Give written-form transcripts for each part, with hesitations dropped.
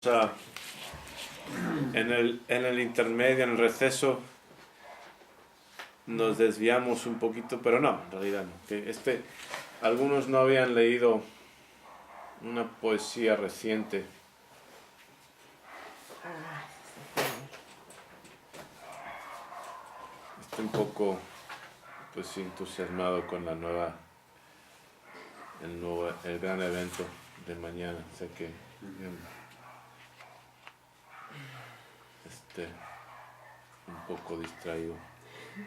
sea, en el intermedio, en el receso, nos desviamos un poquito, pero no, en realidad no. Algunos no habían leído una poesía reciente. Estoy un poco, pues, entusiasmado con la el gran evento de mañana. Sé que un poco distraído. ¿Qué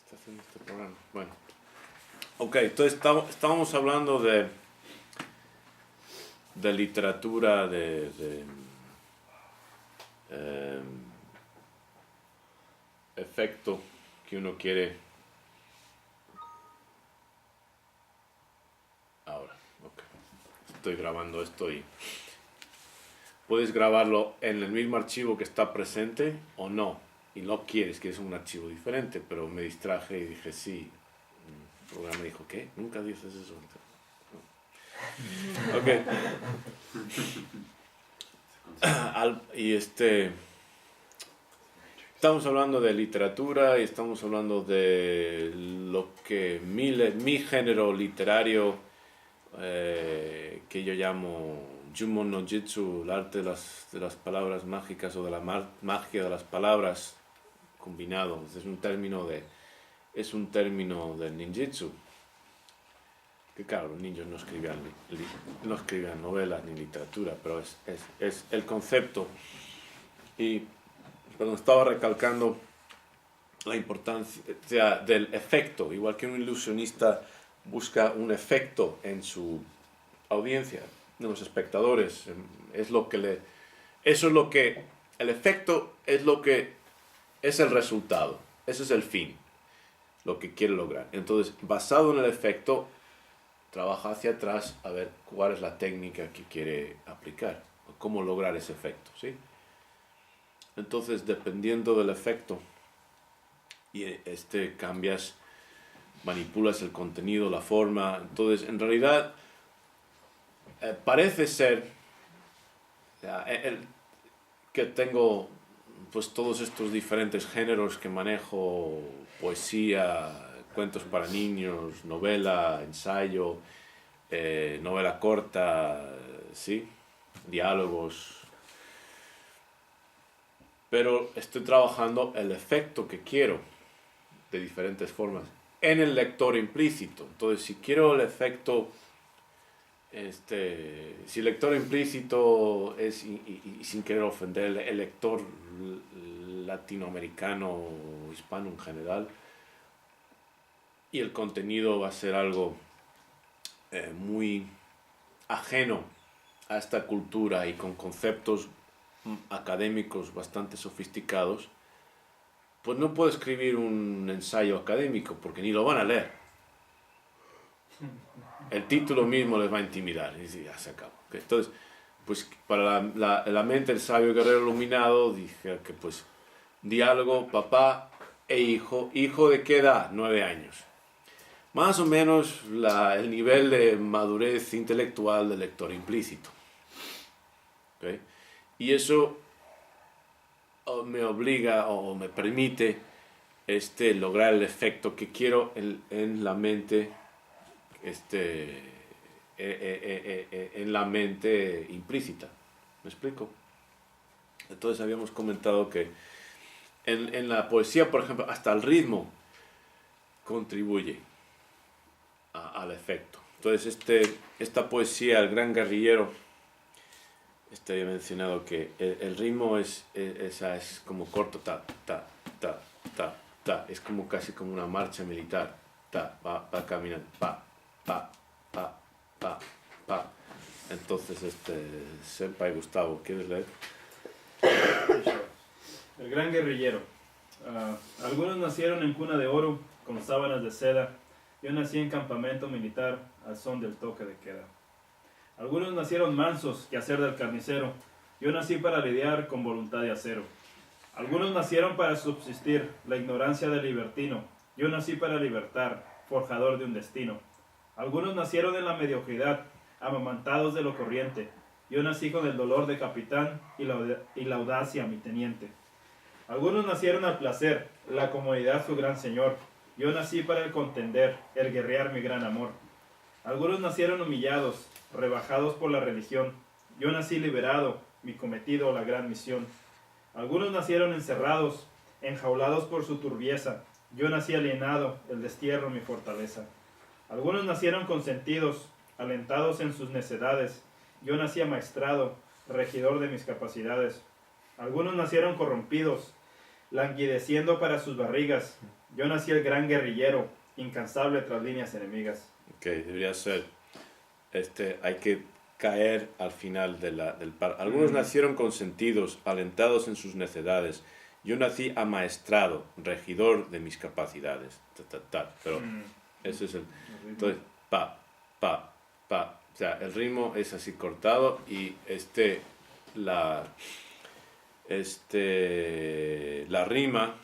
está haciendo este programa? Bueno, ok, entonces estábamos hablando de literatura, efecto que uno quiere. Ahora, ok. Estoy grabando esto y puedes grabarlo en el mismo archivo que está presente o no. Y no quieres, que es un archivo diferente, pero me distraje y dije sí. El programa dijo, ¿qué? Nunca dices eso. Ok. Y estamos hablando de literatura y estamos hablando de lo que mi género literario, que yo llamo Jumon no Jitsu, el arte de las palabras mágicas o de la magia de las palabras combinado. Es un término del ninjitsu. Que claro, los ninjas no escribían novelas ni literatura, pero es el concepto. Y cuando estaba recalcando la importancia del efecto, igual que un ilusionista busca un efecto en su audiencia, en los espectadores, eso es lo que, el efecto es lo que es el resultado, ese es el fin, lo que quiere lograr. Entonces, basado en el efecto, trabaja hacia atrás a ver cuál es la técnica que quiere aplicar, o cómo lograr ese efecto, ¿sí? Entonces, dependiendo del efecto, y manipulas el contenido, la forma. Entonces, en realidad, parece ser que tengo pues todos estos diferentes géneros que manejo: poesía, cuentos para niños, novela, ensayo, novela corta, ¿sí? Diálogos. Pero estoy trabajando el efecto que quiero de diferentes formas en el lector implícito. Entonces, si quiero el efecto, si el lector implícito es, y sin querer ofender, el lector latinoamericano o hispano en general, y el contenido va a ser algo muy ajeno a esta cultura y con conceptos académicos bastante sofisticados, pues no puedo escribir un ensayo académico porque ni lo van a leer. El título mismo les va a intimidar y ya se acabó. Entonces, pues para la mente del sabio guerrero iluminado, dije que pues diálogo, papá e hijo. ¿Hijo de qué edad? 9 años. Más o menos el nivel de madurez intelectual del lector implícito. ¿Okay? Y eso me obliga o me permite lograr el efecto que quiero en la mente, en la mente implícita. ¿Me explico? Entonces habíamos comentado que en la poesía, por ejemplo, hasta el ritmo contribuye al efecto. Entonces esta poesía, El Gran Guerrillero, había mencionado que el ritmo es como corto, ta, ta, ta, ta, ta. Es como casi como una marcha militar. Ta, va caminando, pa, pa, pa, pa, pa. Entonces, Senpai Gustavo, ¿quieres leer? El Gran Guerrillero. Algunos nacieron en cuna de oro, con sábanas de seda. Yo nací en campamento militar, al son del toque de queda. Algunos nacieron mansos, que hacer del carnicero. Yo nací para lidiar con voluntad de acero. Algunos nacieron para subsistir, la ignorancia del libertino. Yo nací para libertar, forjador de un destino. Algunos nacieron en la mediocridad, amamantados de lo corriente. Yo nací con el dolor de capitán y la audacia mi teniente. Algunos nacieron al placer, la comodidad su gran señor. Yo nací para el contender, el guerrear mi gran amor. Algunos nacieron humillados, rebajados por la religión. Yo nací liberado, mi cometido la gran misión. Algunos nacieron encerrados, enjaulados por su turbieza. Yo nací alienado, el destierro mi fortaleza. Algunos nacieron consentidos, alentados en sus necedades. Yo nací amaestrado, regidor de mis capacidades. Algunos nacieron corrompidos, languideciendo para sus barrigas. Yo nací el gran guerrillero, incansable tras líneas enemigas. Ok, debería ser. Hay que caer al final del par. Algunos nacieron consentidos, alentados en sus necedades. Yo nací amaestrado, regidor de mis capacidades. Pero ese es el... Entonces, pa, pa, pa. O sea, el ritmo es así cortado y la rima,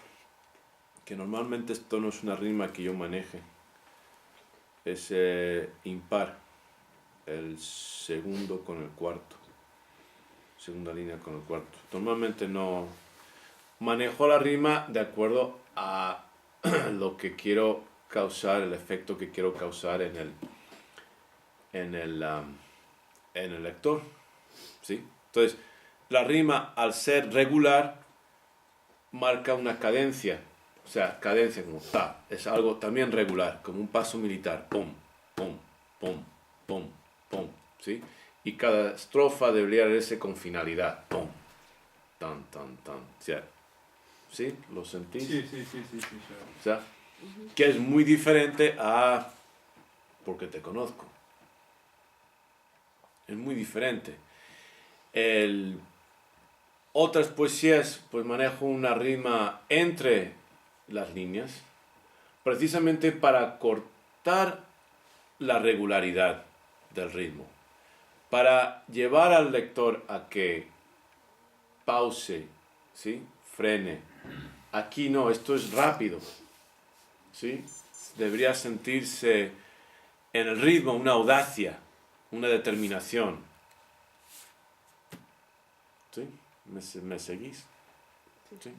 que normalmente esto no es una rima que yo maneje, es impar, el segundo con el cuarto, segunda línea con el cuarto. Normalmente no manejo la rima de acuerdo a lo que quiero causar, el efecto que quiero causar en el lector, ¿sí? Entonces, la rima, al ser regular, marca una cadencia. O sea, cadencia como ta, es algo también regular, como un paso militar. Pum, pum, pum, pum, pum, ¿sí? Y cada estrofa debería leerse con finalidad. Pum, tan, tan, tan. O sea, ¿sí? ¿Lo sentís? Sí, sure. O sea, que es muy diferente a porque te conozco. Es muy diferente. Otras poesías, pues manejo una rima entre las líneas, precisamente para cortar la regularidad del ritmo, para llevar al lector a que pause, ¿sí? Frene. Aquí no, esto es rápido, ¿sí? Debería sentirse en el ritmo una audacia, una determinación. ¿Sí? ¿Me seguís? ¿Sí?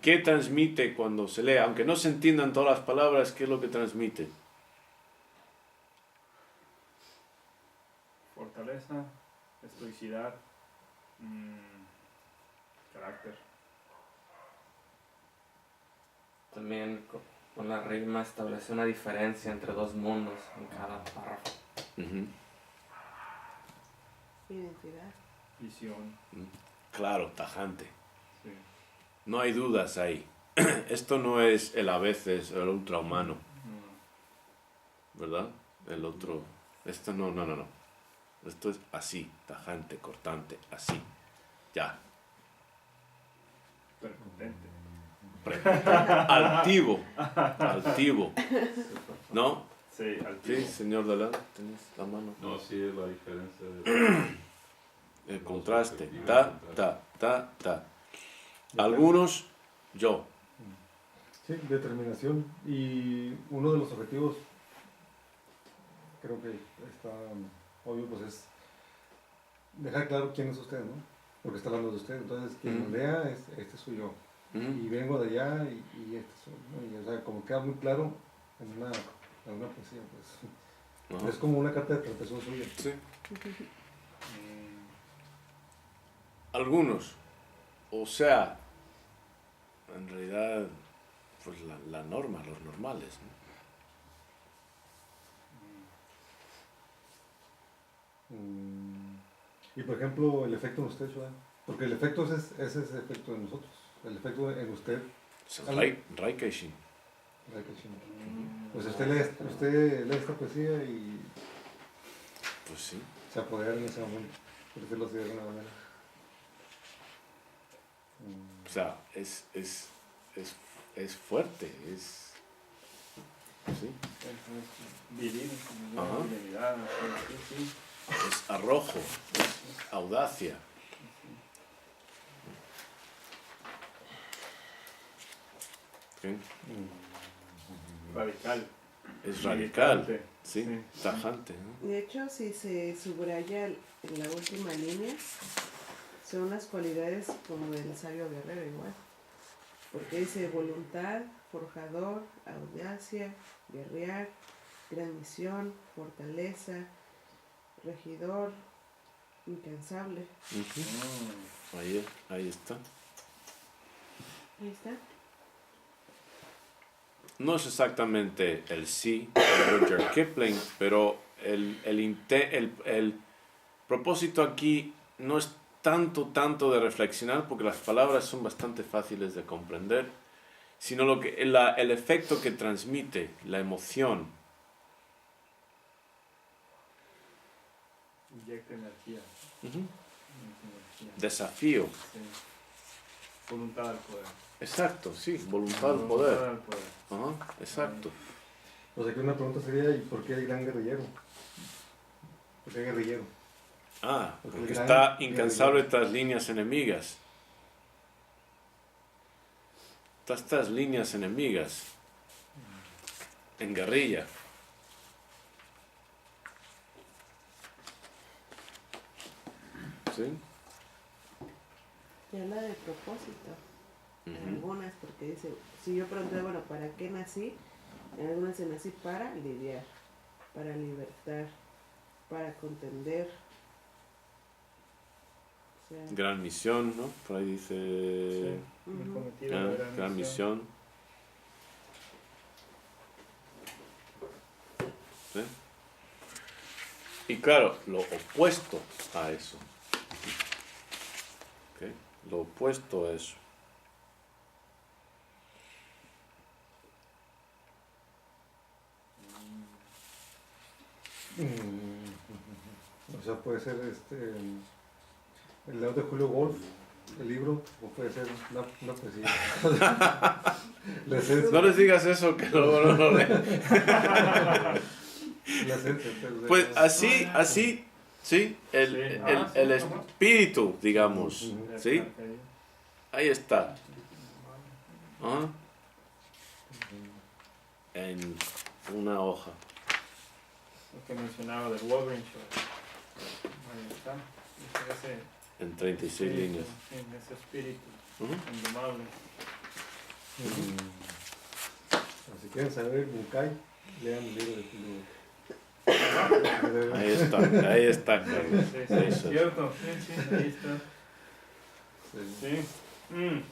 ¿Qué transmite cuando se lee? Aunque no se entiendan todas las palabras, ¿qué es lo que transmite? Fortaleza, estoicidad, carácter. También con la rima establece una diferencia entre dos mundos en cada párrafo. Identidad. Visión. Claro, tajante. Sí. No hay dudas ahí. Esto no es el a veces, el ultrahumano, ¿verdad? El otro. Esto no. Esto es así, tajante, cortante, así. Ya. Prepotente. Altivo. ¿No? Sí, altivo. Sí, señor Dalán, ¿tienes la mano? No, sí es la diferencia de... El contraste. Ta. Algunos, yo. Sí, determinación. Y uno de los objetivos, creo que está obvio, pues es dejar claro quién es usted, ¿no? Porque está hablando de usted. Entonces, quien lo lea, este soy yo. Y vengo de allá y este soy, ¿no? Y, o sea, como queda muy claro en una poesía, pues. Es como una carta de presentación suya. Sí. Algunos. O sea, en realidad, pues la norma, los normales, ¿no? Y por ejemplo, el efecto en usted, ¿verdad? Porque el efecto es ese efecto en nosotros. El efecto en usted. Raikeshin. Pues usted lee esta poesía y Pues sí. se apodera en ese momento, por decirlo así de alguna manera. O sea, es fuerte, es... ¿Sí? Viril, Ajá. virilidad, sí. Es arrojo, es audacia. ¿Sí? Radical. es radical, militante. ¿sí? Sí. Tajante, ¿no? De hecho, si se subraya en la última línea, son las cualidades como del sabio guerrero igual. Porque dice voluntad, forjador, audacia, guerrear, gran misión, fortaleza, regidor, incansable. Ujú. Ahí está. Ahí está. No es exactamente el sí de Rudyard Kipling, pero el propósito aquí no es tanto de reflexionar, porque las palabras son bastante fáciles de comprender, sino el efecto que transmite, la emoción. Inyecta energía. Ujú. Energía. Desafío. Sí. Voluntad al poder. Exacto, sí, voluntad al poder. Voluntad al poder. Ajá, exacto. Pues aquí una pregunta sería, ¿y por qué el gran guerrillero? ¿Por qué guerrillero? Ah, Porque porque el gran está incansable guerrillero. tras líneas enemigas. Estas líneas enemigas. En guerrilla. ¿Sí? Y habla de propósito. En Ujú. algunas, porque dice, si yo pregunté, bueno, ¿para qué nací? En algunas se nací para lidiar, para libertar, para contender. O sea, Gran misión, ¿no? Por ahí dice... Sí. ujú. El cometido de la Gran misión. ¿Sí? Y claro, lo opuesto a eso. ¿Ok? Lo opuesto a eso. O sea, puede ser el lado de Julio Wolf, el libro, o puede ser una poesía. La esencia. No les digas eso, que luego no lo leen. La esencia. Pues así, sí, el Sí. espíritu, digamos, Ujú. ¿sí? Ahí está. ¿Ah? En una hoja. Lo que mencionaba del Wolverine Show. Ahí está. Ese En 36 espíritu, líneas. sí, ese espíritu Ujú. indomable. Si quieren saber Bunkai, lean el libro de Julio. Ahí está, Carlos. Sí, Eso es. cierto. Sí, ahí está. Sí.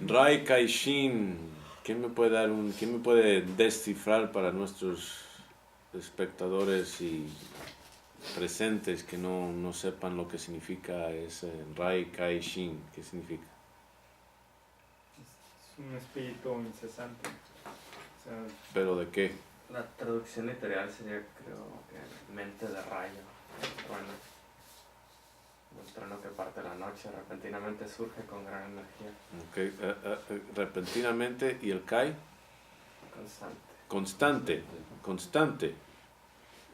Rai Kaishin, ¿quién me puede descifrar para nuestros espectadores y presentes que no sepan lo que significa ese Rai Kaishin? ¿Qué significa? Es un espíritu incesante. O sea, ¿Pero de qué? La traducción literal sería, creo, que mente de rayo. Bueno, un trueno que parte la noche, repentinamente surge con gran energía Ok, repentinamente, ¿y el Kai? constante. Constante.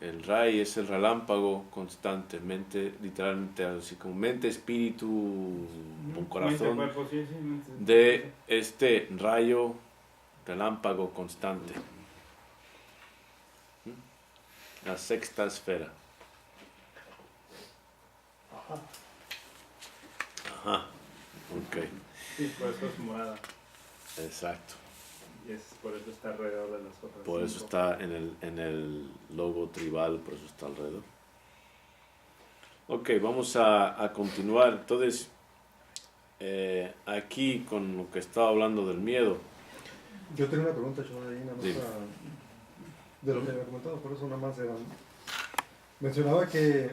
El Rai es el relámpago constantemente, literalmente así como mente, espíritu, un corazón mente, cuerpo, sí, mente, de este rayo relámpago constante. La sexta esfera. Ajá. Ok, Sí, por eso es morada. exacto. Y por eso está alrededor de las otras. Por eso 5. está en el logo tribal, por eso está alrededor. Ok, vamos a continuar. Entonces, aquí con lo que estaba hablando del miedo. Yo tengo una pregunta, yo ahí nada más Dime. de lo que había comentado, por eso nada más era. Mencionaba que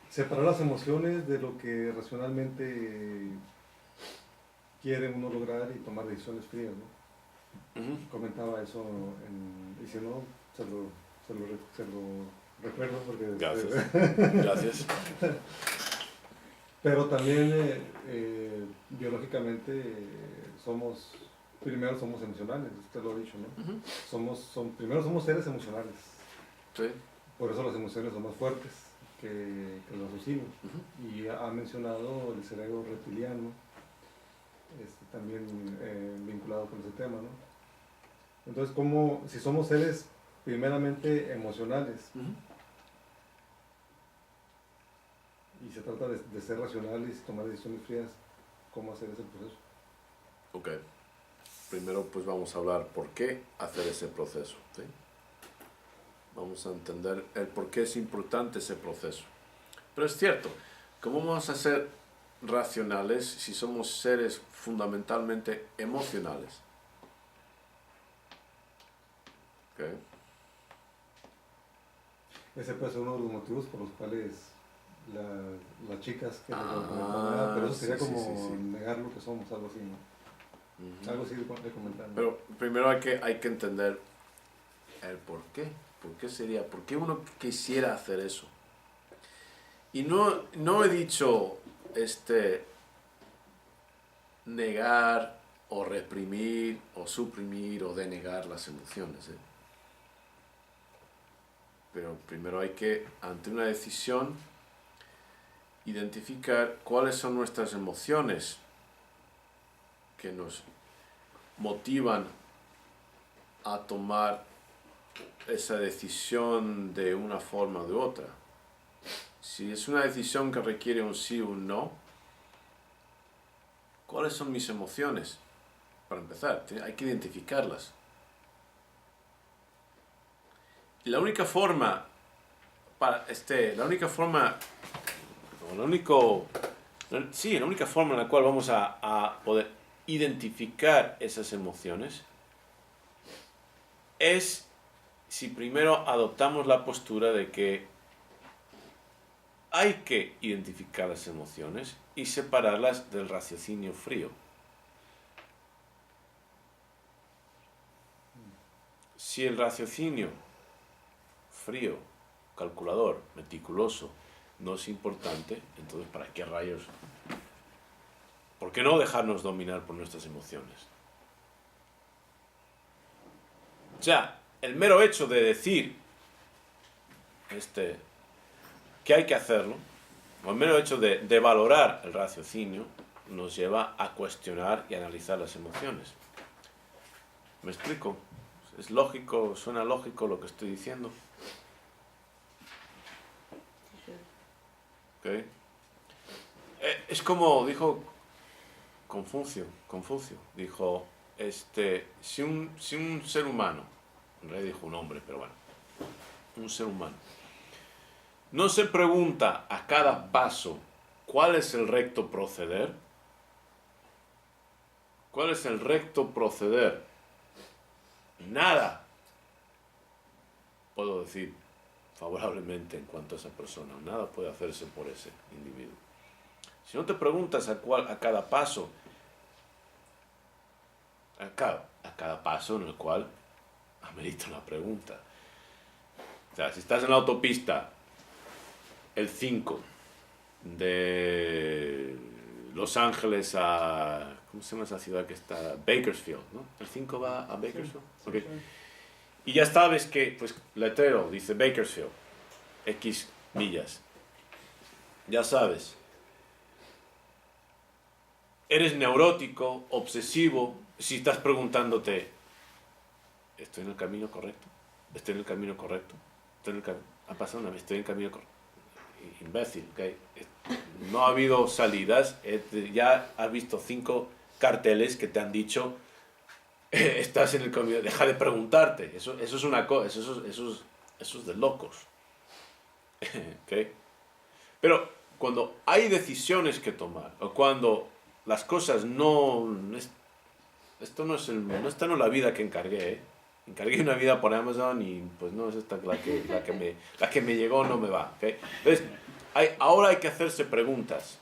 separar las emociones de lo que racionalmente quiere uno lograr y tomar decisiones frías, ¿no? Ujú. Comentaba eso y si no, se lo recuerdo porque... Gracias. Gracias. Pero también biológicamente primero somos emocionales, usted lo ha dicho, ¿no? Ujú. Primero somos seres emocionales, Sí. por eso las emociones son más fuertes que el raciocinio. Ujú. Y ha mencionado el cerebro reptiliano, también vinculado con ese tema, ¿no? Entonces, ¿cómo, si somos seres primeramente emocionales y se trata de ser racionales y tomar decisiones frías, cómo hacer ese proceso? Ok. Primero pues vamos a hablar por qué hacer ese proceso, ¿sí? Vamos a entender el por qué es importante ese proceso. Pero es cierto, ¿cómo vamos a ser racionales si somos seres fundamentalmente emocionales? Okay. Ese puede ser uno de los motivos por los cuales las chicas que nada, pero eso sería sí, como sí. negar lo que somos, algo así, ¿no? Algo así de comentar, ¿no? Pero primero hay que entender el por qué. ¿Por qué sería? ¿Por qué uno quisiera hacer eso? Y no he dicho negar o reprimir o suprimir o denegar las emociones, ¿eh? Pero primero hay que, ante una decisión, identificar cuáles son nuestras emociones que nos motivan a tomar esa decisión de una forma o de otra. Si es una decisión que requiere un sí o un no, ¿cuáles son mis emociones? Para empezar, hay que identificarlas. Y la única forma la única forma en la cual vamos a poder identificar esas emociones es si primero adoptamos la postura de que hay que identificar las emociones y separarlas del raciocinio frío. Si el raciocinio frío, calculador, meticuloso, no es importante, entonces ¿para qué rayos? ¿Por qué no dejarnos dominar por nuestras emociones? O sea, el mero hecho de decir que hay que hacerlo, o el mero hecho de valorar el raciocinio, nos lleva a cuestionar y analizar las emociones. ¿Me explico? ¿Es lógico? ¿Suena lógico lo que estoy diciendo? ¿Okay? Es como dijo Confucio dijo, si un ser humano, en realidad dijo un hombre, pero bueno, un ser humano, no se pregunta a cada paso cuál es el recto proceder, nada puedo decir favorablemente en cuanto a esa persona, nada puede hacerse por ese individuo. Si no te preguntas a cada paso, a cada paso en el cual amerita una pregunta. O sea, si estás en la autopista, el 5 de Los Ángeles a... ¿Cómo se llama esa ciudad que está? Bakersfield, ¿no? ¿El 5 va a Bakersfield? Sí, okay. Sí. Y ya sabes que, pues, letrero dice Bakersfield, X millas. Ya sabes. Eres neurótico, obsesivo, si estás preguntándote, ¿estoy en el camino correcto? ¿Estoy en el camino correcto? Ha pasado una vez, estoy en el camino correcto. Imbécil, ¿okay? No ha habido salidas, ya has visto 5 carteles que te han dicho, estás en el camino, deja de preguntarte. Eso es una cosa, eso es de locos. ¿Okay? Pero cuando hay decisiones que tomar, o cuando las cosas esta no es la vida que encargué, ¿eh? Encargué una vida por Amazon y pues no es esta la que me llegó, no me va, ¿okay? Entonces, ahora hay que hacerse preguntas.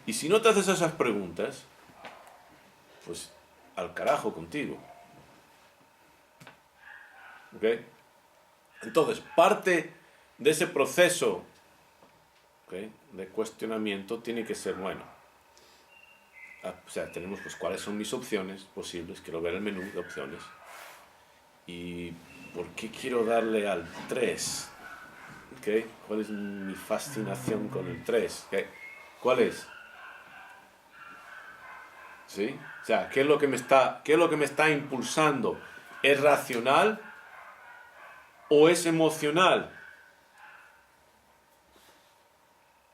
Y si no te haces esas preguntas, pues al carajo contigo. ¿Okay? Entonces, parte de ese proceso, ¿okay?, de cuestionamiento tiene que ser, bueno, o sea, tenemos pues cuáles son mis opciones posibles, quiero ver el menú de opciones. ¿Y por qué quiero darle al 3? ¿Okay? ¿Cuál es mi fascinación con el 3? ¿Okay? ¿Cuál es? ¿Sí? O sea, ¿qué es lo que me está impulsando ¿Es racional o es emocional?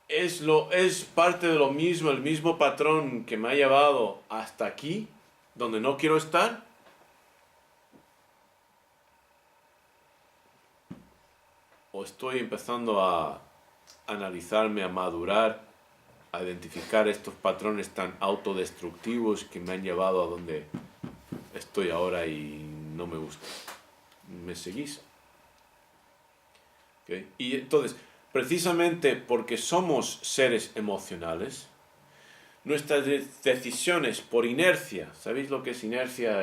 ¿Es parte de lo mismo, el mismo patrón que me ha llevado hasta aquí, donde no quiero estar? ¿O estoy empezando a analizarme, a madurar, a identificar estos patrones tan autodestructivos que me han llevado a donde estoy ahora y no me gusta? ¿Me seguís? ¿Okay? Y entonces, precisamente porque somos seres emocionales, nuestras decisiones por inercia, ¿sabéis lo que es inercia?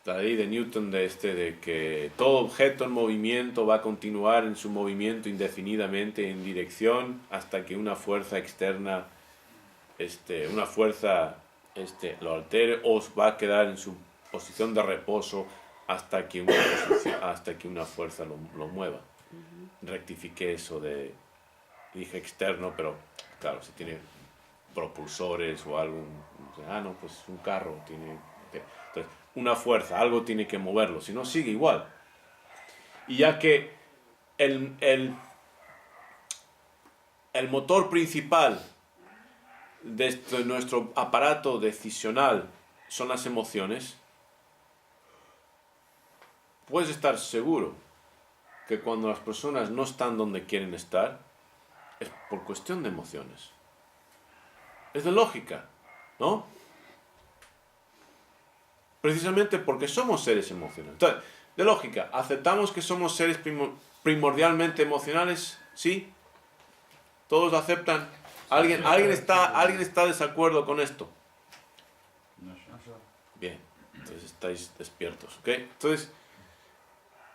La ley de Newton de que todo objeto en movimiento va a continuar en su movimiento indefinidamente en dirección hasta que una fuerza externa, lo altere, o va a quedar en su posición de reposo hasta que una fuerza lo mueva. Rectifiqué eso dije externo, pero claro, si tiene propulsores o algo, pues un carro tiene... Entonces, una fuerza, algo tiene que moverlo, si no sigue igual. Y ya que el motor principal de nuestro aparato decisional son las emociones, puedes estar seguro que cuando las personas no están donde quieren estar, es por cuestión de emociones. Es de lógica, ¿no? Precisamente porque somos seres emocionales. Entonces, de lógica, ¿aceptamos que somos seres primordialmente emocionales? ¿Sí? ¿Todos lo aceptan? ¿Alguien está de desacuerdo con esto? Bien, entonces estáis despiertos, ¿ok?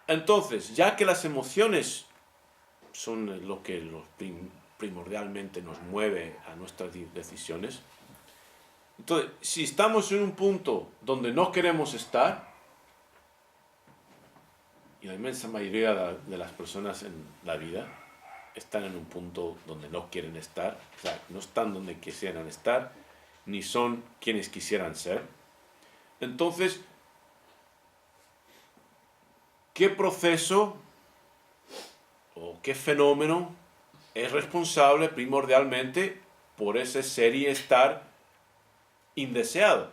Entonces, ya que las emociones son lo que primordialmente nos mueve a nuestras decisiones, entonces, si estamos en un punto donde no queremos estar, y la inmensa mayoría de las personas en la vida están en un punto donde no quieren estar, o sea, no están donde quisieran estar, ni son quienes quisieran ser, entonces, ¿qué proceso o qué fenómeno es responsable primordialmente por ese ser y estar indeseado?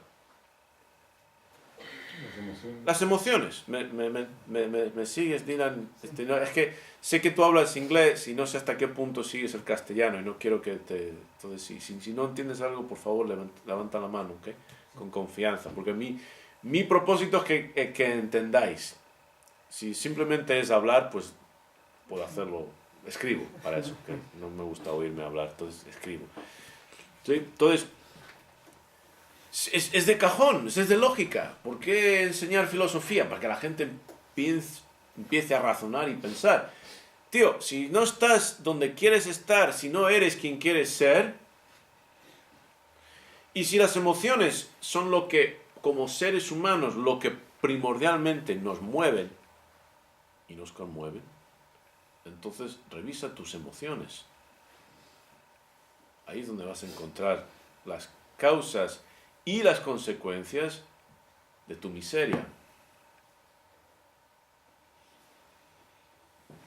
Las emociones. ¿Me sigues, Dylan? No, es que sé que tú hablas inglés y no sé hasta qué punto sigues el castellano y no quiero que te... Entonces, si no entiendes algo, por favor, levanta la mano, ¿ok? Con confianza, porque mi propósito es que entendáis. Si simplemente es hablar, pues puedo hacerlo, escribo para eso, ¿okay? No me gusta oírme hablar, entonces escribo. ¿Sí? Entonces, es de cajón, es de lógica. ¿Por qué enseñar filosofía? Para que la gente empiece a razonar y pensar. Tío, si no estás donde quieres estar, si no eres quien quieres ser, y si las emociones son lo que, como seres humanos, lo que primordialmente nos mueven y nos conmueven, entonces revisa tus emociones. Ahí es donde vas a encontrar las causas y las consecuencias de tu miseria.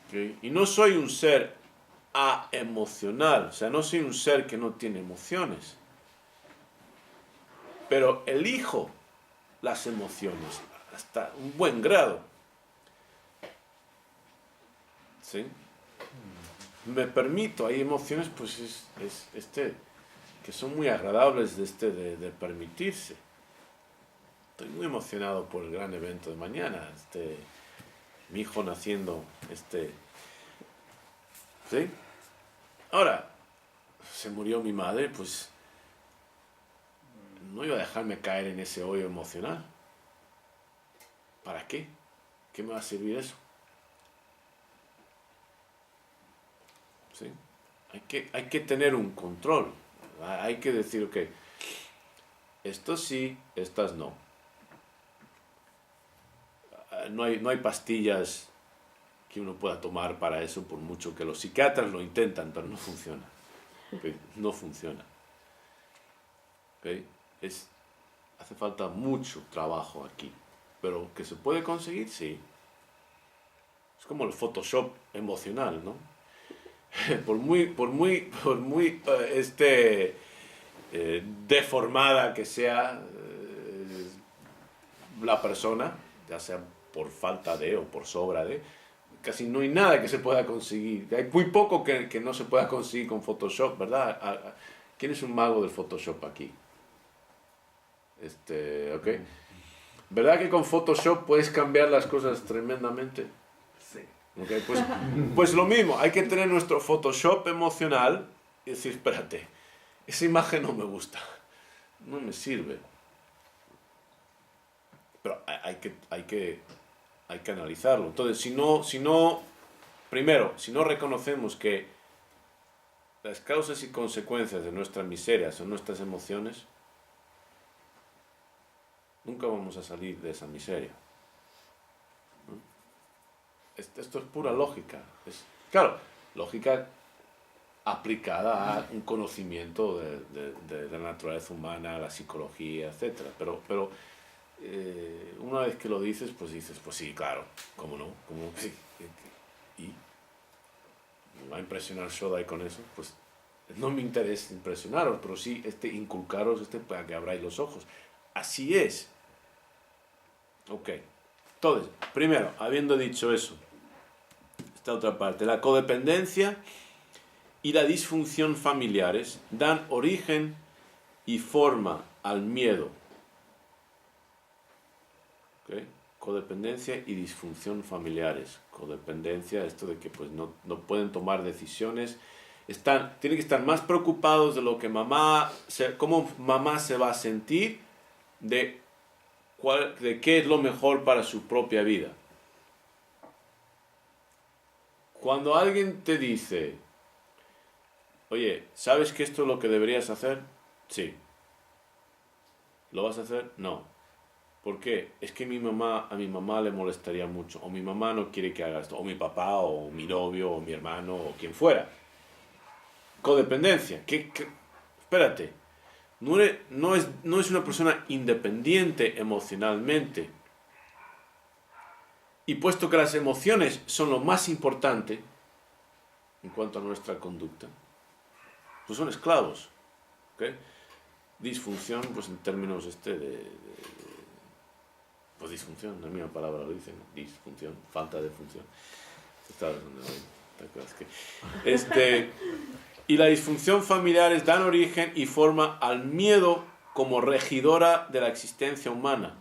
¿Okay? Y no soy un ser aemocional, o sea, no soy un ser que no tiene emociones, pero elijo las emociones hasta un buen grado. ¿Sí? Me permito, hay emociones pues que son muy agradables de permitirse. Estoy muy emocionado por el gran evento de mañana, mi hijo naciendo, ¿sí? Ahora, se murió mi madre, pues no iba a dejarme caer en ese hoyo emocional. ¿Para qué? ¿Qué me va a servir eso? ¿Sí? Hay que tener un control. Hay que decir, ok, esto sí, estas no. No hay pastillas que uno pueda tomar para eso, por mucho que los psiquiatras lo intentan, pero no funciona. ¿Okay? No funciona. ¿Okay? Hace falta mucho trabajo aquí. pero que se puede conseguir, sí. Es como el Photoshop emocional, ¿no? por muy deformada que sea la persona, ya sea por falta de o por sobra de, casi no hay nada que se pueda conseguir. Hay muy poco que no se pueda conseguir con Photoshop, ¿verdad? ¿Quién es un mago del Photoshop aquí? ¿Ok? ¿Verdad que con Photoshop puedes cambiar las cosas tremendamente? Sí. Okay, pues lo mismo, hay que tener nuestro Photoshop emocional y decir, espérate, esa imagen no me gusta, no me sirve. Pero hay que analizarlo. Entonces, si no reconocemos que las causas y consecuencias de nuestras miserias son nuestras emociones, nunca vamos a salir de esa miseria. Esto es pura lógica. Claro, lógica aplicada a un conocimiento de la naturaleza humana, la psicología, etc. Pero una vez que lo dices, pues sí, claro, ¿cómo no? ¿Y me va a impresionar Shodai con eso? Pues no me interesa impresionaros, pero sí inculcaros para que abráis los ojos. Así es. Ok. Entonces, primero, habiendo dicho eso, esta otra parte, la codependencia y la disfunción familiares dan origen y forma al miedo. ¿Okay? Codependencia y disfunción familiares. Codependencia, esto de que pues, no pueden tomar decisiones, tienen que estar más preocupados de lo que cómo mamá se va a sentir, de qué es lo mejor para su propia vida. Cuando alguien te dice, oye, ¿sabes que esto es lo que deberías hacer? Sí. ¿Lo vas a hacer? No. ¿Por qué? Es que a mi mamá le molestaría mucho, o mi mamá no quiere que haga esto, o mi papá, o mi novio, o mi hermano, o quien fuera. Codependencia. Espérate. No es una persona independiente emocionalmente. Y puesto que las emociones son lo más importante en cuanto a nuestra conducta, pues son esclavos. ¿Okay? Disfunción, pues en términos pues disfunción, la misma palabra lo dice, ¿no? Disfunción, falta de función. ¿Te acuerdas que? Y la disfunción familiar dan origen y forma al miedo como regidora de la existencia humana.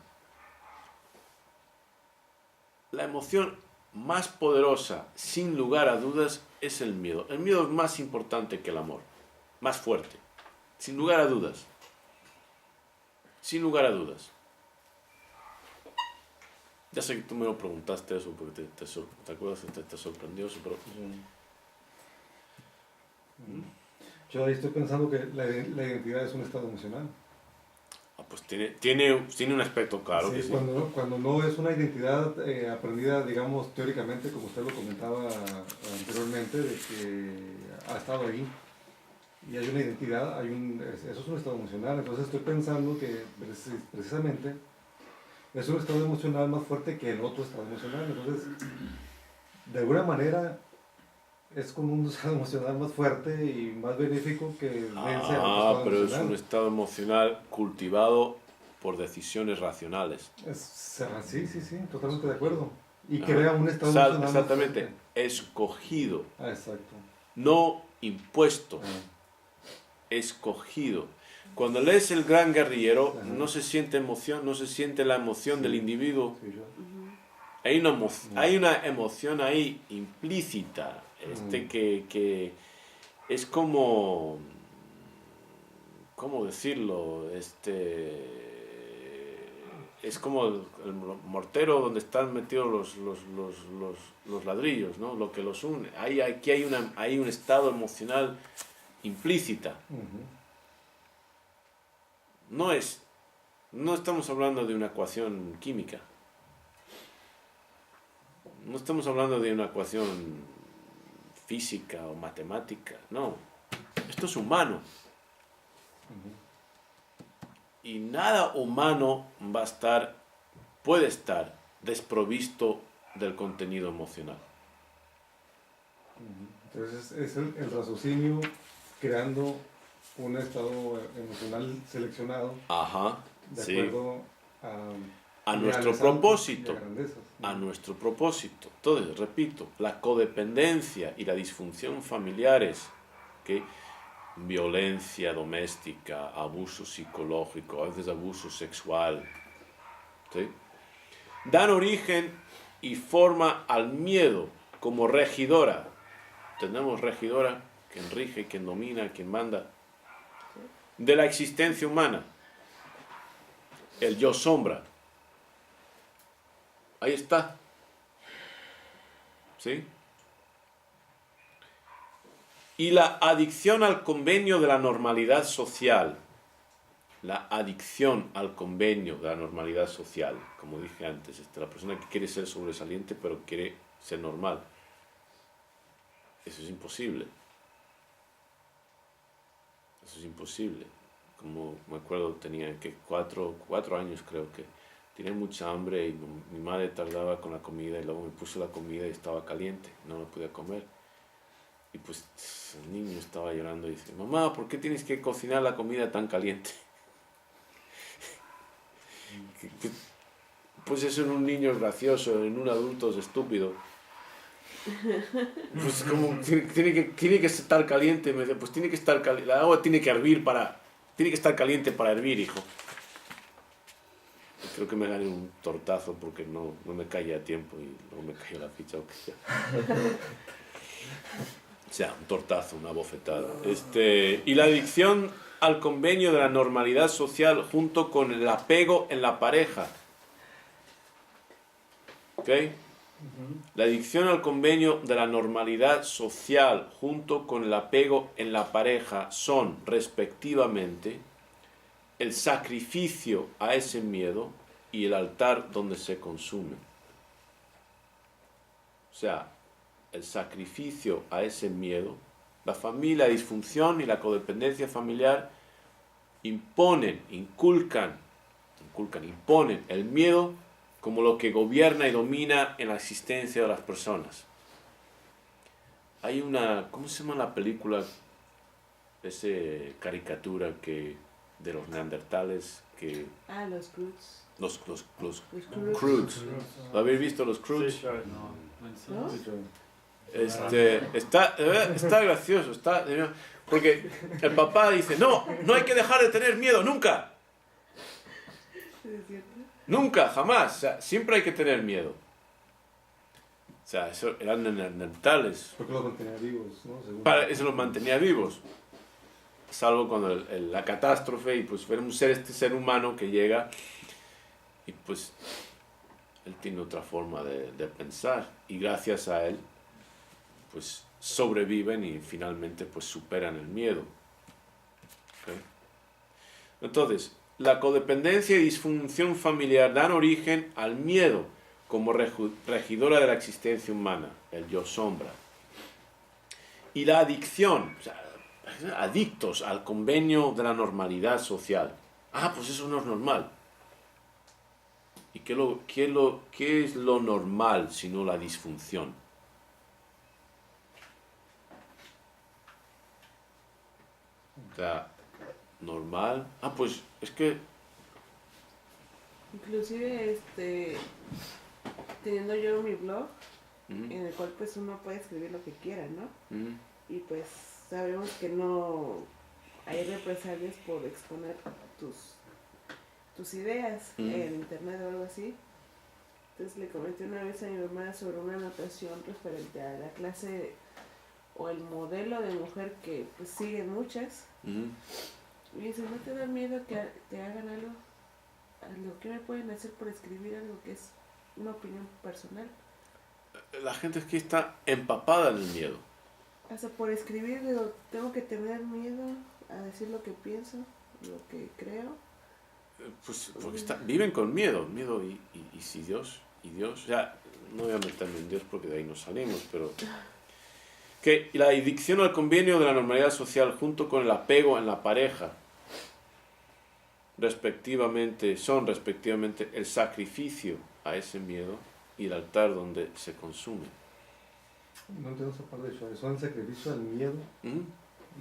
La emoción más poderosa, sin lugar a dudas, es el miedo. El miedo es más importante que el amor, más fuerte, sin lugar a dudas. Sin lugar a dudas. Ya sé que tú me lo preguntaste eso porque te acuerdas que te sorprendió eso, pero... Yo ahí estoy pensando que la identidad es un estado emocional. Pues tiene un aspecto claro. Sí, que sí. Cuando no es una identidad aprendida, digamos, teóricamente, como usted lo comentaba anteriormente, de que ha estado ahí y hay una identidad, eso es un estado emocional. Entonces estoy pensando que precisamente es un estado emocional más fuerte que el otro estado emocional. Entonces, de alguna manera, es como un estado emocional más fuerte y más benéfico que vence a otro estado pero emocional. es un estado emocional cultivado por decisiones racionales. Sí, totalmente de acuerdo. Y crea un estado emocional exactamente, más fuerte. Escogido. Exacto. No impuesto. Escogido. Cuando lees El Gran Guerrillero, no se siente emoción, no se siente la emoción del individuo. Sí, Hay una emoción ahí implícita, que es como, ¿cómo decirlo? Es como el mortero donde están metidos los ladrillos, ¿no? Lo que los une. Aquí hay un estado emocional implícita. No estamos hablando de una ecuación química. No estamos hablando de una ecuación física o matemática, no. Esto es humano. Y nada humano va a estar puede estar desprovisto del contenido emocional. Entonces es el raciocinio creando un estado emocional seleccionado Ajá, de sí. acuerdo A nuestro ideales propósito. y a grandezas, ¿no? A nuestro propósito. Entonces, repito, la codependencia y la disfunción familiares, ¿ok? Violencia doméstica, abuso psicológico, a veces abuso sexual, ¿sí? Dan origen y forma al miedo como regidora. Tenemos regidora, quien rige, quien domina, quien manda, de la existencia humana. El yo sombra. Ahí está. ¿Sí? Y la adicción al convenio de la normalidad social. La adicción al convenio de la normalidad social. Como dije antes, la persona que quiere ser sobresaliente pero quiere ser normal. Eso es imposible. Eso es imposible. Como me acuerdo, tenía que 4 años creo que. Tenía mucha hambre y mi madre tardaba con la comida y luego me puso la comida y estaba caliente, no la podía comer. Y pues el niño estaba llorando y dice, mamá, ¿por qué tienes que cocinar la comida tan caliente? Pues eso en un niño es gracioso, en un adulto es estúpido. Pues como tiene que estar caliente, me dice, pues tiene que estar caliente, la agua tiene que estar caliente para hervir, hijo. Creo que me gané un tortazo porque no me caía a tiempo y luego me cayó la ficha. O sea, un tortazo, una bofetada. Y la adicción al convenio de la normalidad social junto con el apego en la pareja. ¿Ok? La adicción al convenio de la normalidad social junto con el apego en la pareja son, respectivamente, el sacrificio a ese miedo y el altar donde se consume. O sea, el sacrificio a ese miedo, la familia, la disfunción y la codependencia familiar imponen el miedo como lo que gobierna y domina en la existencia de las personas. Hay una, ¿cómo se llama la película? Esa caricatura que de los neandertales que... Ah, los Croods. Los Croods. Croods. ¿Lo habéis visto los Croods? Sí, claro. ¿No? Está gracioso, porque el papá dice, no hay que dejar de tener miedo, nunca. ¿Es cierto? Nunca, jamás. O sea, siempre hay que tener miedo. O sea, eso eran neandertales. Porque los mantenía vivos, ¿no? Según... Eso los mantenía vivos. Salvo cuando la catástrofe y pues era este ser humano que llega y pues él tiene otra forma de pensar y gracias a él pues sobreviven y finalmente pues superan el miedo. ¿Okay? Entonces, la codependencia y disfunción familiar dan origen al miedo como regidora de la existencia humana, el yo sombra. Y la adicción, o sea, adictos al convenio de la normalidad social. Ah, pues eso no es normal. ¿Y qué es lo normal sino la disfunción? O sea, normal. Ah, pues es que... Inclusive, teniendo yo mi blog, Mm, en el cual pues uno puede escribir lo que quiera, ¿no? mm, Y pues sabemos que no hay represalias por exponer tus ideas en internet o algo así. Entonces le comenté una vez a mi mamá sobre una anotación referente a la clase o el modelo de mujer que pues siguen muchas. mm. Y dice, ¿no te da miedo que te hagan algo? ¿Lo que me pueden hacer por escribir algo que es una opinión personal? La gente aquí está empapada en el miedo. Hasta por escribir, digo, tengo que tener miedo a decir lo que pienso, lo que creo. Pues porque viven con miedo y si Dios, o sea, no voy a meterme en Dios porque de ahí no salimos, pero que la adicción al convenio de la normalidad social junto con el apego en la pareja son respectivamente el sacrificio a ese miedo y el altar donde se consume. No entiendo esa parte de Shoah. ¿Son el sacrificio al miedo? ¿Mm?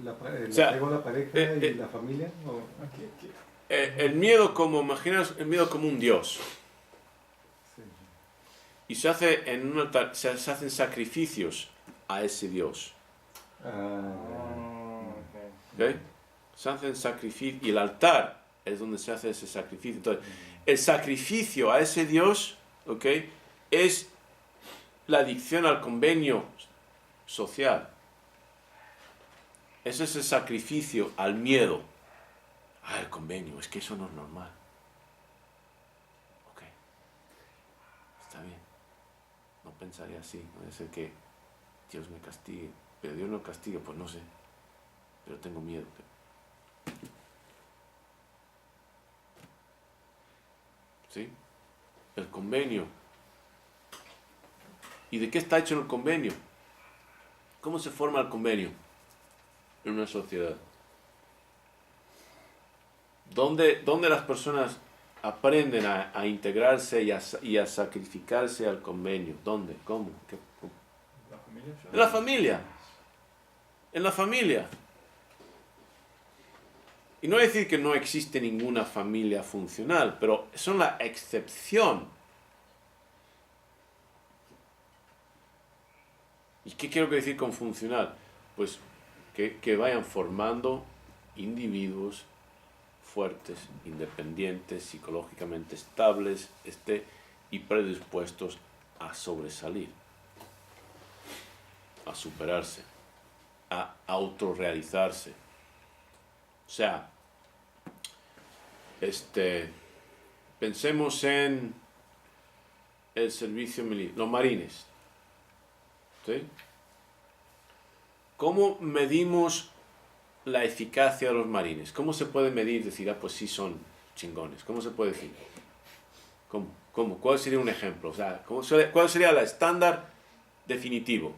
El O sea, apego a la pareja y la familia? ¿O? El miedo como, imaginaos, el miedo como un dios. Sí. Y se hace en un altar, se hacen sacrificios a ese dios. ¿Ok? Se hacen sacrificios y el altar es donde se hace ese sacrificio. Entonces, el sacrificio a ese dios, ¿ok?, es la adicción al convenio social. Ese es el sacrificio al miedo. El convenio, es que eso no es normal. Ok, está bien. No pensaría así. No debe ser que Dios me castigue. Pero Dios no castiga, pues no sé. Pero tengo miedo. ¿Sí? El convenio. ¿Y de qué está hecho el convenio? ¿Cómo se forma el convenio en una sociedad? ¿Dónde las personas aprenden a integrarse y a sacrificarse al convenio? ¿Dónde? ¿Cómo? ¿Cómo? ¿La familia? En la familia. En la familia. Y no decir que no existe ninguna familia funcional, pero son la excepción. ¿Y qué quiero decir con funcional? Pues que vayan formando individuos fuertes, independientes, psicológicamente estables, y predispuestos a sobresalir, a superarse, a autorrealizarse. O sea, pensemos en el servicio militar, los marines. ¿Sí? ¿Cómo medimos la eficacia de los marines? ¿Cómo se puede medir? Decir, pues sí son chingones. ¿Cómo se puede decir? ¿Cómo? ¿Cuál sería un ejemplo? O sea, ¿cuál sería el estándar definitivo?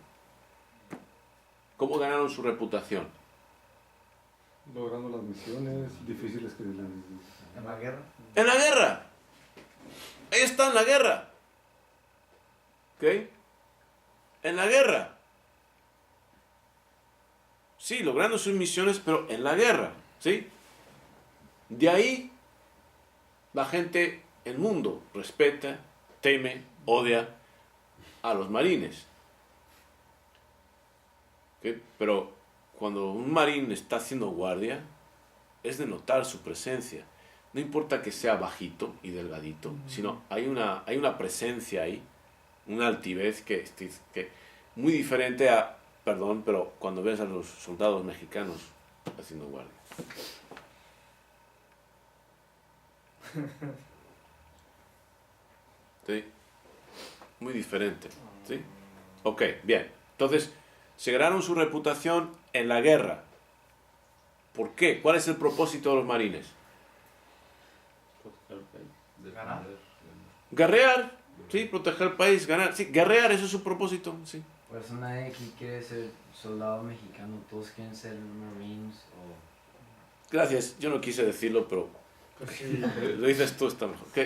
¿Cómo ganaron su reputación? Logrando las misiones difíciles que les... ¿En la guerra? ¡En la guerra! Ahí está, en la guerra. ¿Ok? En la guerra. Sí, logrando sus misiones, pero en la guerra. ¿Sí? De ahí la gente, el mundo, respeta, teme, odia a los marines. ¿Ok? Pero cuando un marín está haciendo guardia, es de notar su presencia. No importa que sea bajito y delgadito, sino hay una presencia ahí, una altivez que muy diferente a, perdón, pero cuando ves a los soldados mexicanos haciendo guardia. ¿Sí? Muy diferente. ¿Sí? Ok, bien. Entonces, se ganaron su reputación en la guerra. ¿Por qué? ¿Cuál es el propósito de los marines? Defender. Guerrear, sí, proteger el país, ganar, sí, guerrear, eso es su propósito, sí. Pues nadie aquí quiere ser soldado mexicano, todos quieren ser marines o... Gracias, yo no quise decirlo, pero Pues sí, lo dices tú, está mejor. ¿Ok? sí,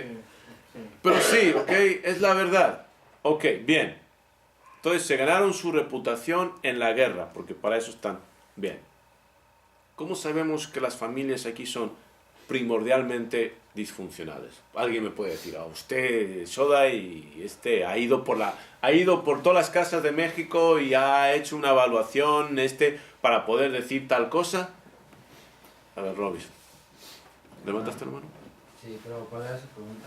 sí. Pero sí, ok, es la verdad. Ok, bien. Entonces se ganaron su reputación en la guerra, porque para eso están bien. ¿Cómo sabemos que las familias aquí son primordialmente disfuncionales? Alguien me puede decir, usted, Soda, y ha ido por todas las casas de México y ha hecho una evaluación para poder decir tal cosa. A ver, Robis, ¿levantaste la mano? Sí, pero ¿cuál era su pregunta?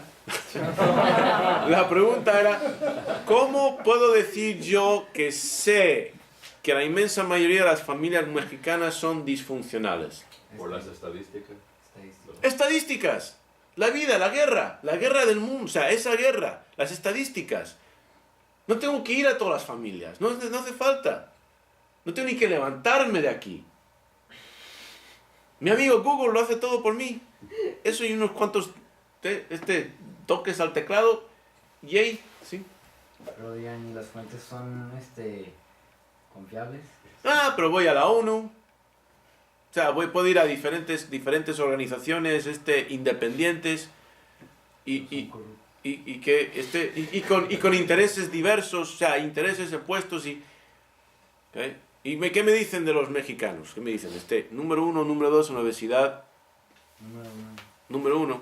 La pregunta era, ¿cómo puedo decir yo que sé que la inmensa mayoría de las familias mexicanas son disfuncionales? Por las estadísticas. Estadística. Estadísticas, la vida, la guerra del mundo, o sea, esa guerra, las estadísticas. No tengo que ir a todas las familias, no hace falta. No tengo ni que levantarme de aquí. Mi amigo Google lo hace todo por mí. Eso y unos cuantos toques al teclado, yay, sí. Pero digan, ¿y las fuentes son confiables? Pero voy a la ONU, O sea, puedo ir a diferentes organizaciones independientes y con intereses diversos, o sea, intereses opuestos ¿ok? ¿Qué me dicen de los mexicanos? ¿Qué me dicen? Número 1, número 2, una obesidad. Número 1,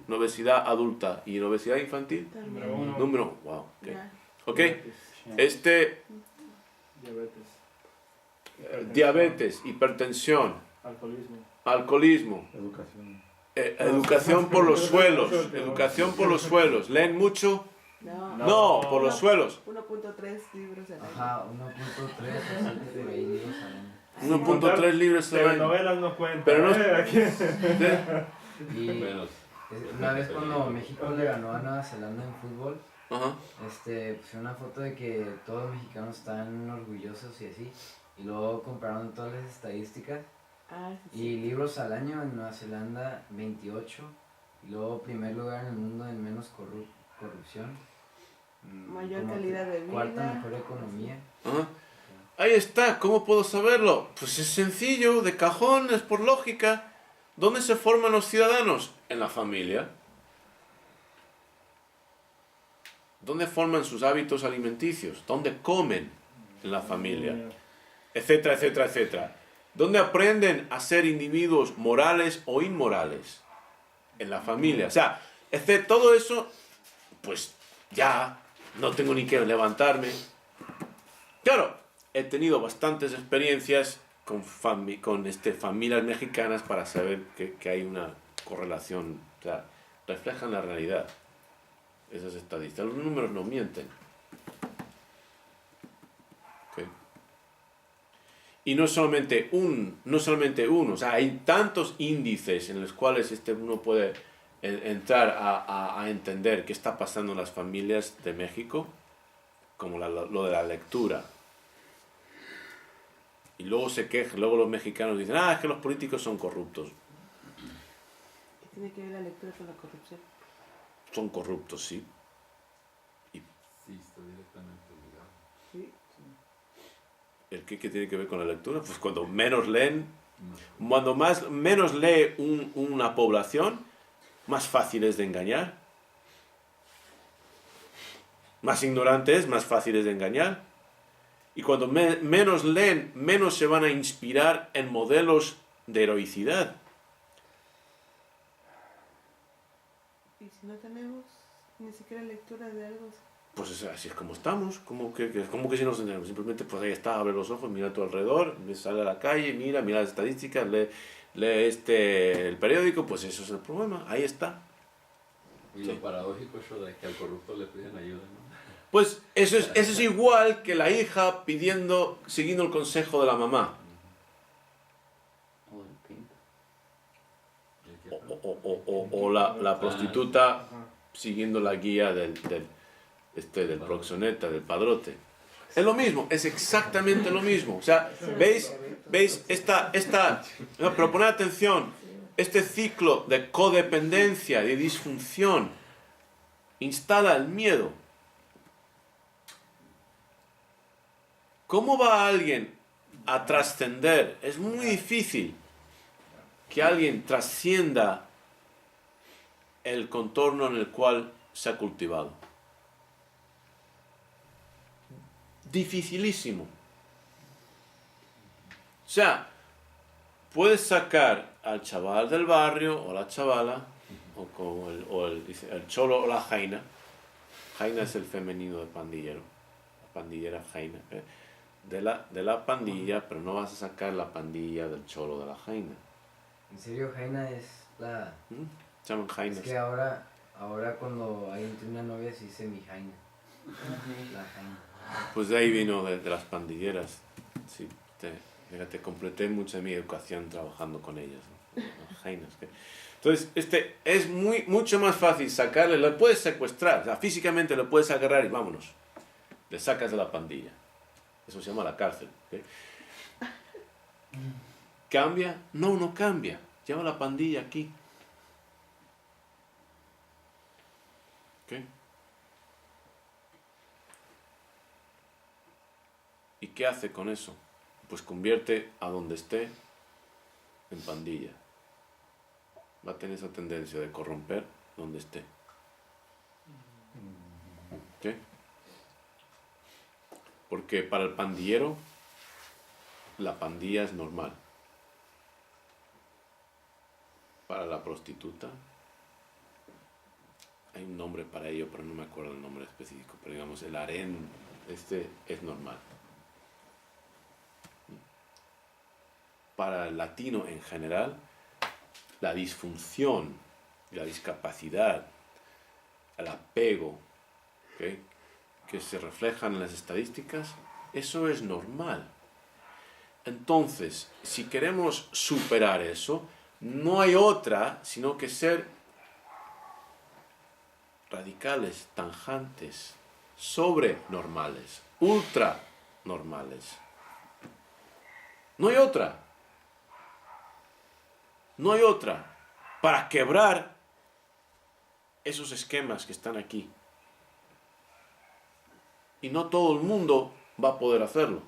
una obesidad adulta y una obesidad infantil. Número 1. Número, wow, ok. Ya. Ok, Diabetes. diabetes, hipertensión, Alcoholismo. alcoholismo, Educación. educación por los suelos, educación por los suelos. ¿Leen mucho? No. No, por los suelos. 1.3 libros al año. Ajá, 1.3 así de libros al año. 1.3 libros al año. Telenovelas no cuentan. Pero no- Aquí. Y Menos. una vez cuando México le ganó a Nueva Zelanda en fútbol, Ajá. pusieron una foto de que todos los mexicanos están orgullosos y así. Y luego compararon todas las estadísticas. Ah, sí, Y libros al año en Nueva Zelanda, 28. Y luego primer lugar en el mundo en menos corrupción. Mayor Como calidad de vida. Cuarta mejor economía. Ajá. Ahí está, ¿cómo puedo saberlo? Pues es sencillo, de cajón, es por lógica. ¿Dónde se forman los ciudadanos? En la familia. ¿Dónde forman sus hábitos alimenticios? ¿Dónde comen? En la familia. Etcétera, etcétera, etcétera. ¿Dónde aprenden a ser individuos morales o inmorales? En la familia. O sea, todo eso, pues ya no tengo ni que levantarme. Claro, he tenido bastantes experiencias con familias mexicanas para saber que hay una correlación, o sea, reflejan la realidad. Esas estadísticas, los números no mienten. ¿Ok? Y no solamente uno, o sea, hay tantos índices en los cuales uno puede entrar a entender qué está pasando en las familias de México, como lo de la lectura. Y luego se quejan, luego los mexicanos dicen, es que los políticos son corruptos. ¿Qué tiene que ver la lectura con la corrupción? Son corruptos, sí. Sí, está directamente ligado. Sí. ¿El qué tiene que ver con la lectura? Pues cuando menos leen, No. cuando menos lee una población, más fácil es de engañar. Más ignorantes, más fáciles de engañar. Y cuando menos leen, menos se van a inspirar en modelos de heroicidad. Y si no tenemos ni siquiera lectura de algo, Pues así es como estamos, como que si nos entendemos. Simplemente pues ahí está, abre los ojos, mira a tu alrededor, sale a la calle, mira las estadísticas, lee el periódico, pues eso es el problema, ahí está. Y Sí. lo paradójico es eso de que al corrupto le piden ayuda, ¿no? Pues eso es igual que la hija siguiendo el consejo de la mamá. O la prostituta siguiendo la guía del proxeneta, del padrote. Es lo mismo, es exactamente lo mismo. O sea, ¿veis no, pero poned atención, este ciclo de codependencia, de disfunción, instala el miedo. ¿Cómo va alguien a trascender? Es muy difícil que alguien trascienda el contorno en el cual se ha cultivado. Dificilísimo. O sea, puedes sacar al chaval del barrio o la chavala, o el cholo o la jaina. Jaina es el femenino de pandillero. La pandillera jaina. De la pandilla, pero no vas a sacar la pandilla del cholo de la jaina. En serio, Jaina es la... Se llaman Es jainas. que ahora cuando hay entre una novia se dice mi Jaina. La Jaina. Pues de ahí vino de las pandilleras. Sí, fíjate, completé mucha de mi educación trabajando con ellas, ¿no? Las jainas. Entonces, es mucho más fácil sacarle, lo puedes secuestrar, o sea, físicamente lo puedes agarrar y vámonos. Le sacas de la pandilla. Eso se llama la cárcel. ¿Ok? ¿Cambia? No cambia. Lleva la pandilla aquí. ¿Ok? ¿Y qué hace con eso? Pues convierte a donde esté en pandilla. Va a tener esa tendencia de corromper donde esté. ¿Ok? Porque para el pandillero, la pandilla es normal. Para la prostituta, hay un nombre para ello, pero no me acuerdo el nombre específico. Pero digamos, el harén, es normal. Para el latino en general, la disfunción, la discapacidad, el apego, ¿okay?, que se reflejan en las estadísticas, eso es normal. Entonces, si queremos superar eso, no hay otra sino que ser radicales, tanjantes, sobrenormales, ultra normales. No hay otra. No hay otra para quebrar esos esquemas que están aquí. Y no todo el mundo va a poder hacerlo.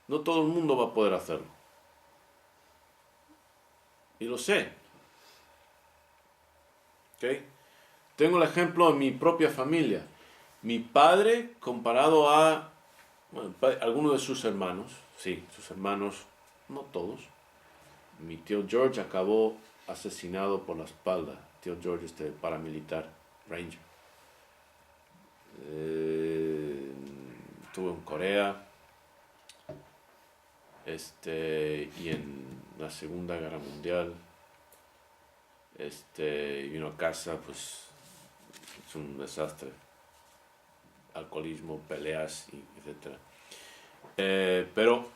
No todo el mundo va a poder hacerlo. Y lo sé. ¿Ok? Tengo el ejemplo en mi propia familia. Mi padre, comparado a algunos de sus hermanos, sí, sus hermanos, no todos. Mi tío George acabó asesinado por la espalda. Tío George, paramilitar, ranger. Estuvo en Corea. Y en la Segunda Guerra Mundial. Vino a casa, pues, es un desastre. Alcoholismo, peleas, etc. Pero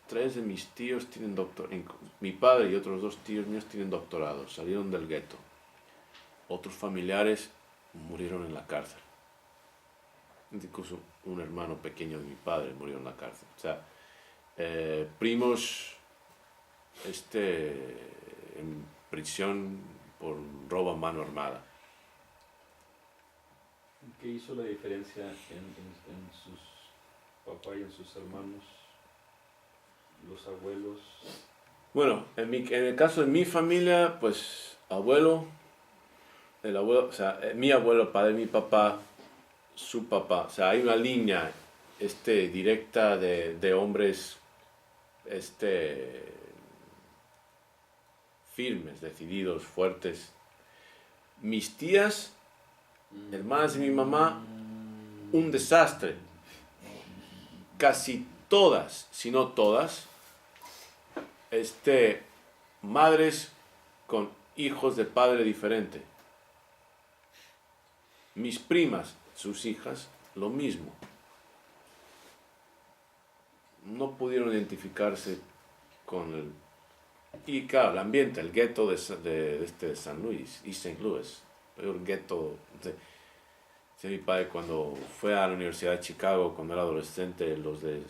3 de mis tíos tienen doctorado. Mi padre y otros 2 tíos míos tienen doctorado. Salieron del gueto. Otros familiares murieron en la cárcel. Incluso un hermano pequeño de mi padre murió en la cárcel. O sea, primos en prisión por robo a mano armada. ¿Qué hizo la diferencia en sus papás y en sus hermanos? Los abuelos. Bueno, en el caso de mi familia, pues el abuelo, o sea, mi abuelo, padre, mi papá, su papá, o sea, hay una línea directa de hombres firmes, decididos, fuertes. Mis tías, hermanas de mi mamá, un desastre. Casi todas, si no todas, madres con hijos de padre diferente. Mis primas, sus hijas, lo mismo. No pudieron identificarse con el... Y claro, el ambiente, el gueto de San Luis y St. Louis, el gueto... Mi padre, cuando fue a la Universidad de Chicago, cuando era adolescente, los de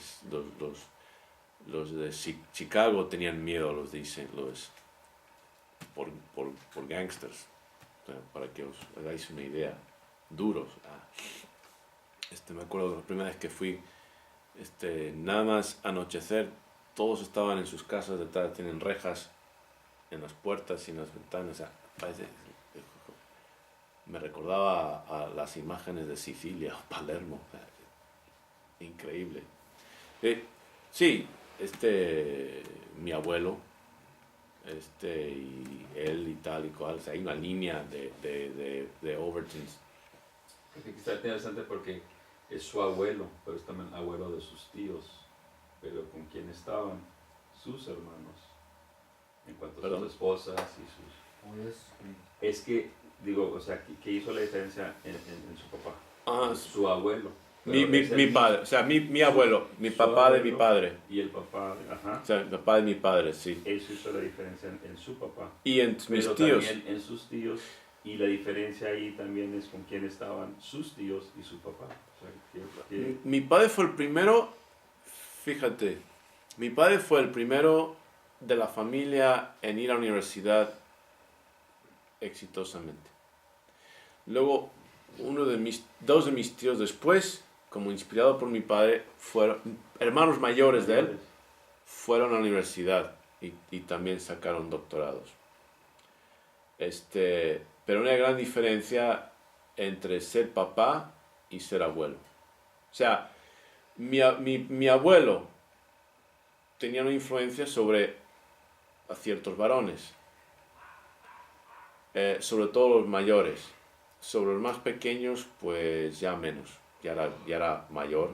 Chicago tenían miedo a los de St. Louis por gangsters. O sea, para que os hagáis una idea, duros. Me acuerdo de la primera vez que fui, nada más anochecer, todos estaban en sus casas detrás, tienen rejas en las puertas y en las ventanas. O sea, me recordaba a las imágenes de Sicilia o Palermo. Increíble. Sí, mi abuelo, y él y tal y cual, o sea, hay una línea de Overtons. Está interesante porque es su abuelo, pero es también abuelo de sus tíos, pero con quién estaban sus hermanos, en cuanto a sus esposas y sus... Es que, digo, o sea, ¿qué hizo la diferencia en su papá? Su abuelo. Mi padre, o sea, mi abuelo, mi papá de mi padre. Y el papá, O sea, el papá de mi padre, sí. Eso hizo la diferencia en su papá. Y en mis pero tíos. También en sus tíos, y la diferencia ahí también es con quién estaban sus tíos y su papá. O sea, Mi padre fue el primero, fíjate, mi padre fue el primero de la familia en ir a la universidad exitosamente. Luego, dos de mis tíos después, como inspirado por mi padre, fueron hermanos mayores de él, fueron a la universidad y también sacaron doctorados. Pero una gran diferencia entre ser papá y ser abuelo. O sea, mi abuelo tenía una influencia sobre a ciertos varones, sobre todo los mayores. Sobre los más pequeños, pues ya menos, ya era mayor.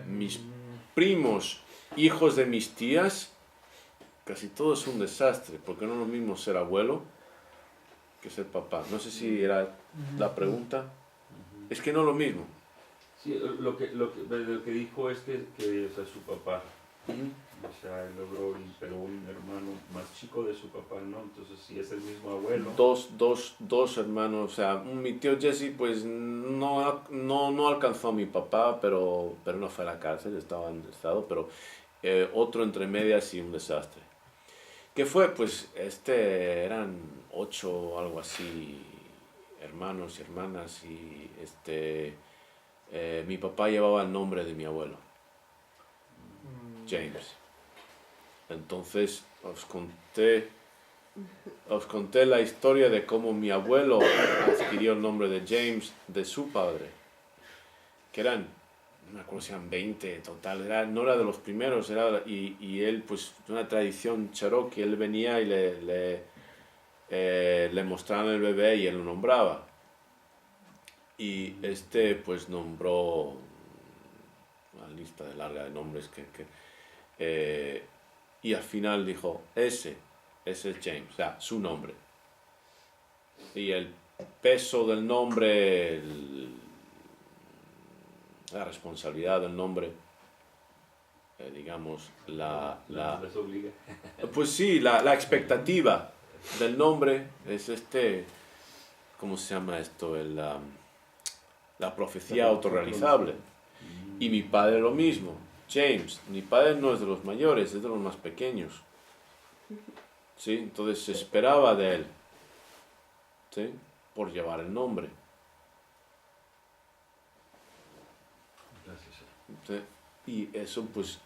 Mis primos, hijos de mis tías, casi todo es un desastre, porque no es lo mismo ser abuelo que ser papá. No sé si era la pregunta. Es que no es lo mismo. Sí, lo que dijo es que o sea, su papá, o sea, él logró, pero un hermano más chico de su papá, ¿no? Entonces, si es el mismo abuelo. Dos hermanos, o sea, mi tío Jesse, pues no alcanzó a mi papá, pero no fue a la cárcel, estaba en estado, pero otro entre medias y un desastre. ¿Qué fue? Pues eran 8 o algo así, hermanos y hermanas, y mi papá llevaba el nombre de mi abuelo, James. Entonces os conté la historia de cómo mi abuelo adquirió el nombre de James de su padre, que eran, no me acuerdo si eran 20 en total, no era de los primeros, y él, pues, una tradición cherokee, él venía y le mostraban el bebé y él lo nombraba. Y pues nombró una lista larga de nombres y al final dijo, ese es James, o sea, su nombre. Y el peso del nombre, la responsabilidad del nombre, digamos, Les obliga. pues sí, la expectativa del nombre es ¿cómo se llama esto? La profecía autorrealizable. Y mi padre lo mismo. James, mi padre no es de los mayores, es de los más pequeños. ¿Sí? Entonces se esperaba de él, ¿sí? Por llevar el nombre. Gracias. ¿Sí? Y eso pues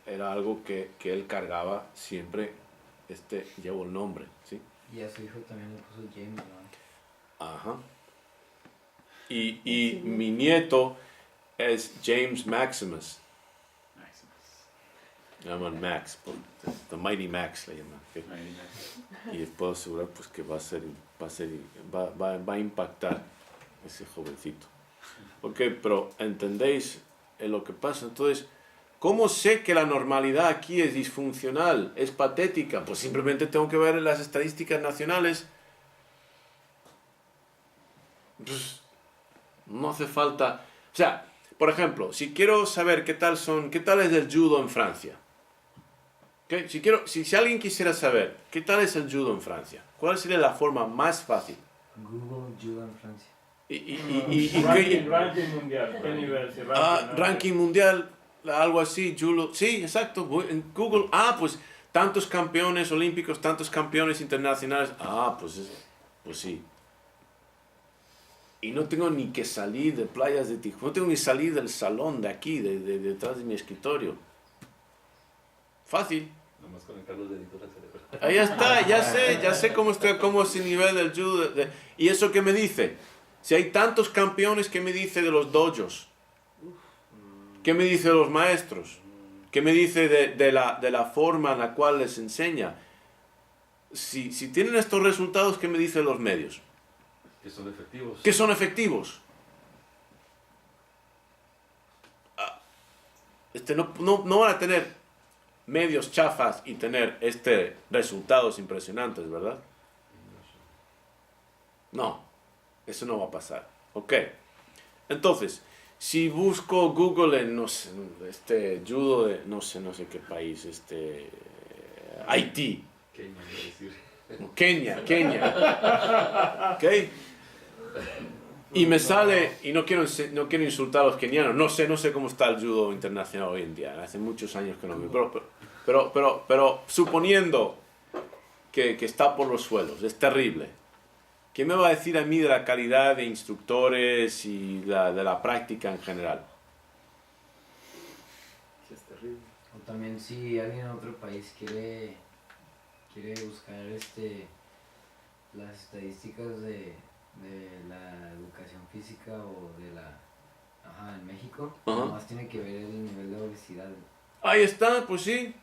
era algo que él cargaba siempre, llevo el nombre, ¿sí? Y a su hijo también le puso James, ¿no? Ajá. Y mi nieto es James Maximus. Le llaman Max, The Mighty Max le llaman. ¿Okay? Y les puedo asegurar pues que va a impactar ese jovencito. Ok, pero ¿entendéis lo que pasa? Entonces, ¿cómo sé que la normalidad aquí es disfuncional, es patética? Pues simplemente tengo que ver las estadísticas nacionales. Pues, no hace falta. O sea, por ejemplo, si quiero saber qué tal es el judo en Francia. ¿Okay? Si alguien quisiera saber qué tal es el judo en Francia, ¿cuál sería la forma más fácil? Google judo en Francia. Ranking mundial. ¿Qué nivel? Si Ranking mundial, algo así, judo. Sí, exacto. En Google, pues tantos campeones olímpicos, tantos campeones internacionales. Pues sí. Y no tengo ni que salir de playas de Tijuana, no tengo ni salir del salón de aquí, detrás de mi escritorio. Fácil. Nomás conectar los deditos al cerebro. Ahí está, ya sé cómo es el nivel del judo. ¿Y eso qué me dice? Si hay tantos campeones, ¿qué me dice de los dojos? ¿Qué me dice de los maestros? ¿Qué me dice de la forma en la cual les enseña? Si tienen estos resultados, ¿qué me dice de los medios? Que son efectivos. Que son efectivos. No van a tener medios chafas y tener resultados impresionantes, ¿verdad? No, eso no va a pasar. Ok. Entonces, si busco Google en, no sé, judo de, no sé qué país, Haití. Kenia. ¿Ok? Y me sale, y no quiero insultar a los kenianos, no sé cómo está el judo internacional hoy en día, hace muchos años que no me... Pero suponiendo que está por los suelos, es terrible. ¿Qué me va a decir a mí de la calidad de instructores y de la práctica en general? Sí, es terrible. O también si alguien en otro país quiere buscar las estadísticas de la educación física o de en México, Ajá. nomás tiene que ver el nivel de obesidad. Ahí está, pues sí.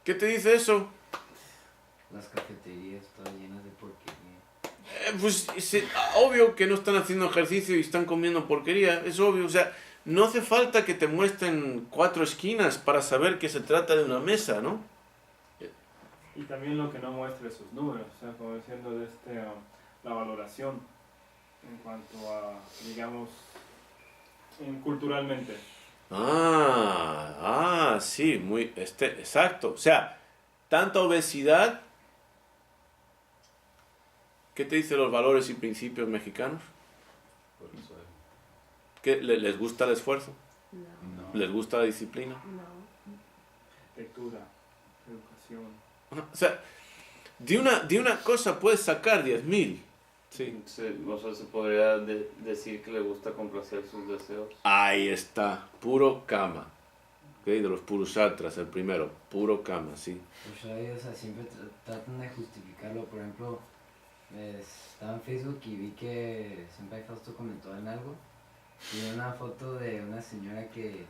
¿Qué te dice eso? Las cafeterías todas llenas de porquería. Pues obvio que no están haciendo ejercicio y están comiendo porquería, es obvio. O sea, no hace falta que te muestren 4 esquinas para saber que se trata de una mesa, ¿no? Y también lo que no muestra esos números, o sea, como diciendo la valoración en cuanto a, digamos, culturalmente. Sí, muy, exacto. O sea, tanta obesidad. ¿Qué te dicen los valores y principios mexicanos? Por eso, ¿Que les gusta el esfuerzo? No, no. ¿Les gusta la disciplina? no. Lectura, educación. O sea, de una cosa puedes sacar 10,000. Sí. O sea, se podría decir que le gusta complacer sus deseos. Ahí está, puro kama. ¿Ok? De los purushatras, el primero, puro kama, sí. Pues o sea, siempre tratan de justificarlo. Por ejemplo, estaba en Facebook y vi que Senpai Fausto comentó en algo. Y una foto de una señora que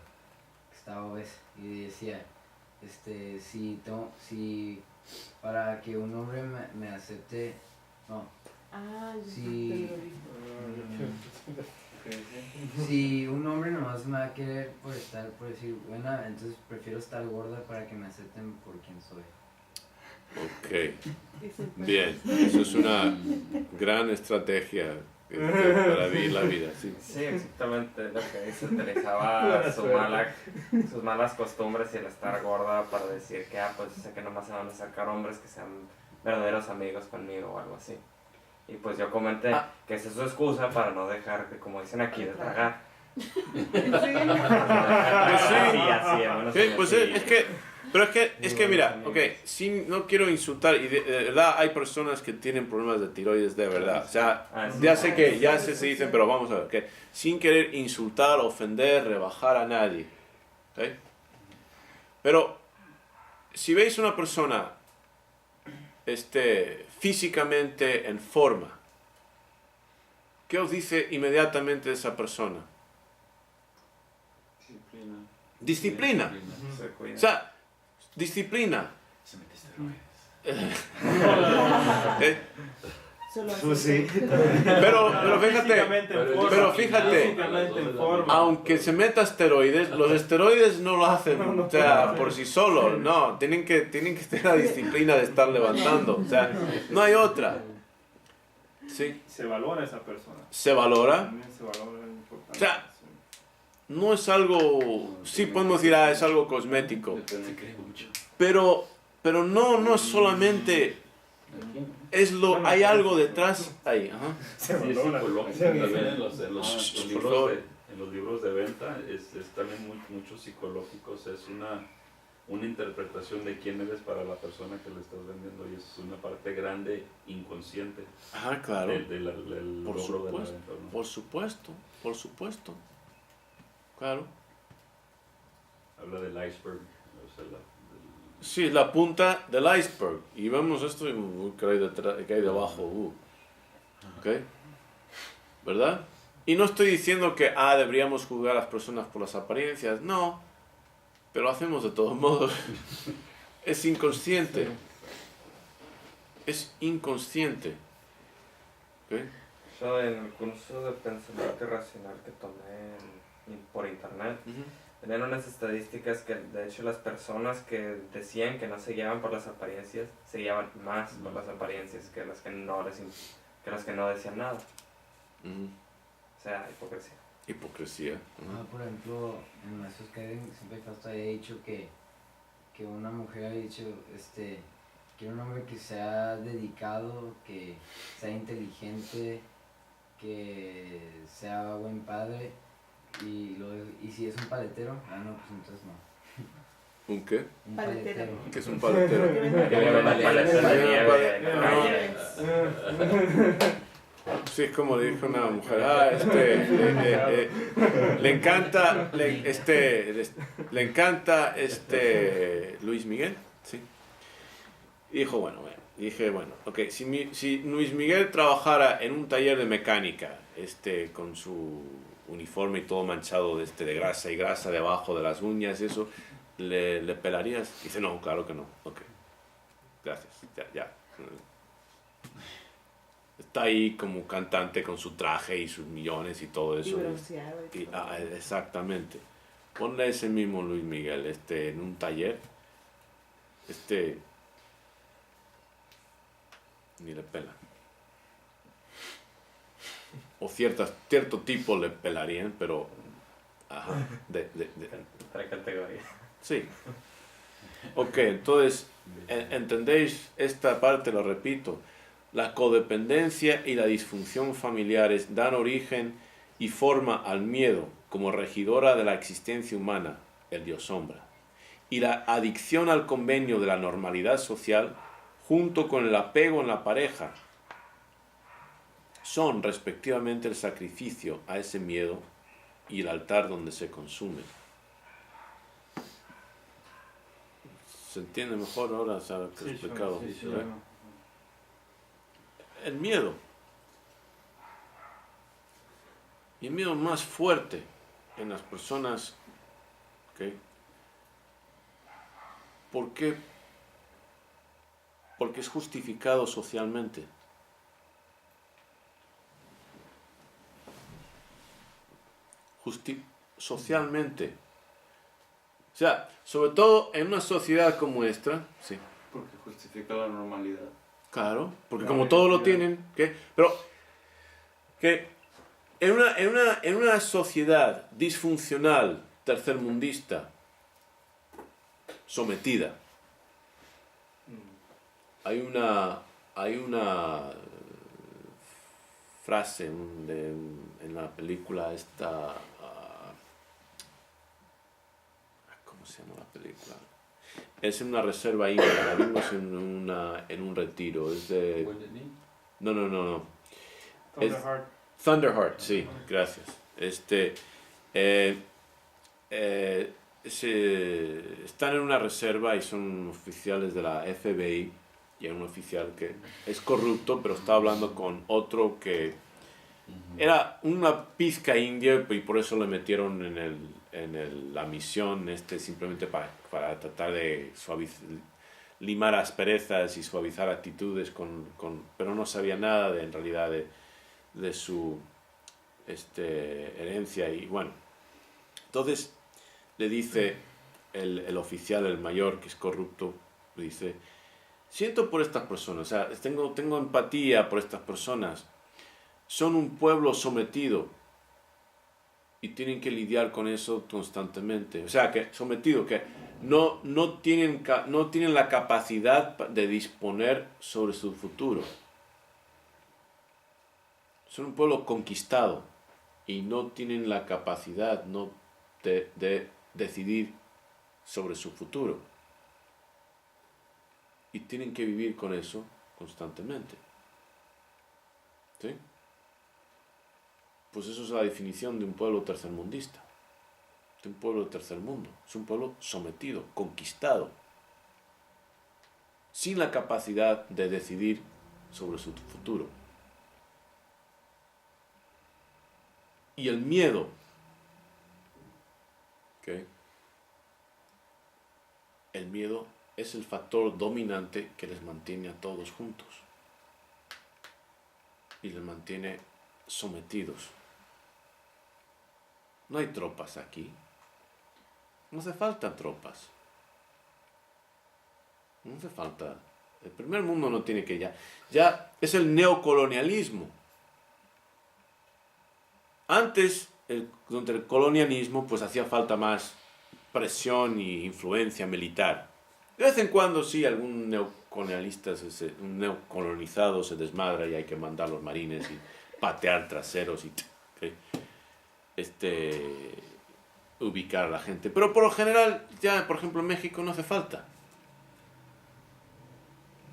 estaba obesa y decía, si para que un hombre me acepte, no, Yo Sí. te lo digo. si un hombre nomás me va a querer por decir buena, entonces prefiero estar gorda para que me acepten por quien soy. Ok, Ese fue- bien. Eso es una gran estrategia para vivir la vida, sí. Sí, exactamente lo que dice. Utilizaba sus malas costumbres y el estar gorda para decir que, pues sé que nomás se van a acercar hombres que sean verdaderos amigos conmigo o algo así. Y pues yo comenté que esa es su excusa para no dejar, que como dicen aquí, de tragar. Sí, pues es que mira, ok, sí, no quiero insultar y de verdad hay personas que tienen problemas de tiroides de verdad, o sea, ya sé que ya se dicen, pero vamos a ver, que sin querer insultar, ofender, rebajar a nadie, ¿ok? Pero si veis una persona físicamente en forma, ¿qué os dice inmediatamente esa persona? Disciplina. Disciplina. Se cuida. O sea, disciplina. Se mete esteroides. Solo así. Pues sí. Pero fíjate, Físicamente en forma, pero fíjate, físicamente en forma. aunque se meta esteroides, los esteroides no lo hacen, o sea, por sí solos, no, tienen que tener la disciplina de estar levantando, o sea, no hay otra. Sí, Se valora esa persona. se valora, También se valora la importancia. O sea, no es algo, sí podemos decir, es algo cosmético, Se cree mucho. pero no es solamente, hay algo detrás ahí, ajá. Sí, es psicológico. También en los Por favor. libros de venta es también mucho psicológicos. Es una interpretación de quién eres para la persona que le estás vendiendo y es una parte grande inconsciente Claro, del por logro de la supuesto, venta, ¿no? por supuesto, claro. Habla del iceberg, o sea, Sí, la punta del iceberg. Y vemos esto que hay debajo. ¿Ok? ¿Verdad? Y no estoy diciendo que deberíamos juzgar a las personas por las apariencias. No. Pero lo hacemos de todos modos. Es inconsciente. Es inconsciente. ¿Ok? Yo en el curso de pensamiento irracional que tomé por internet, Ujú. tenían unas estadísticas que de hecho las personas que decían que no se guiaban por las apariencias, se guiaban más por las apariencias que las que no decían nada. Ujú. O sea, hipocresía. Hipocresía. Ujú. Por ejemplo, en Maestros Karen siempre Fausto había dicho que una mujer había dicho, quiero un hombre que sea dedicado, que sea inteligente, que sea buen padre, y si es un paletero, no, pues entonces no. ¿Un qué? Un Paletero. ¿Qué es un paletero? Que le venden paletas de nieve en la calle. Sí, es como dijo una mujer, le encanta, le encanta Luis Miguel, sí. Y dijo, bueno, ok, si Luis Miguel trabajara en un taller de mecánica, con su uniforme y todo manchado de grasa y grasa debajo de las uñas, eso, ¿le pelarías? Dice, no, claro que no, ok, gracias, ya. Está ahí como cantante con su traje y sus millones y todo eso. Y bronceado y todo. Exactamente. Ponle ese mismo Luis Miguel en un taller. Ni le pelan. O cierto tipo le pelarían, pero... Ajá. Otra categoría. Sí. Ok, entonces, ¿entendéis esta parte? Lo repito. La codependencia y la disfunción familiares dan origen y forma al miedo como regidora de la existencia humana, el Dios sombra. Y la adicción al convenio de la normalidad social, junto con el apego en la pareja, son respectivamente el sacrificio a ese miedo y el altar donde se consume. ¿Se entiende mejor ahora? ¿Sabe que he explicado? Sí. El miedo. Y el miedo más fuerte en las personas. ¿Okay? ¿Por qué? Porque es justificado socialmente. Socialmente. O sea, sobre todo en una sociedad como esta, sí. Porque justifica la normalidad. Claro, porque La como todo lo identidad. tienen, ¿qué? Pero que en una sociedad disfuncional, tercermundista, sometida, hay una frase en la película esta, ¿cómo se llama la película? Es en una reserva india, la vimos en un retiro. Es de... No. Thunderheart. Thunderheart, sí, gracias. Están en una reserva y son oficiales de la FBI y hay un oficial que es corrupto, pero está hablando con otro que era una pizca india y por eso le metieron en la misión simplemente para tratar de limar asperezas y suavizar actitudes pero no sabía nada en realidad de su herencia y bueno, entonces le dice el oficial, el mayor que es corrupto, le dice, siento por estas personas, o sea, tengo empatía por estas personas, son un pueblo sometido y tienen que lidiar con eso constantemente, o sea, que sometido, que no tienen la capacidad de disponer sobre su futuro. Son un pueblo conquistado y no tienen la capacidad de decidir sobre su futuro. Y tienen que vivir con eso constantemente. ¿Sí? Pues eso es la definición de un pueblo tercermundista. De un pueblo de tercer mundo. Es un pueblo sometido, conquistado. Sin la capacidad de decidir sobre su futuro. Y el miedo, ¿okay? El miedo es el factor dominante que les mantiene a todos juntos y les mantiene sometidos. No hay tropas aquí, no hace falta tropas, no hace falta. El primer mundo no tiene que ya es el neocolonialismo. Antes, durante el colonialismo, pues hacía falta más presión y influencia militar. De vez en cuando sí, algún un neocolonizado se desmadra y hay que mandar los marines y patear traseros y ubicar a la gente. Pero por lo general, ya por ejemplo en México no hace falta.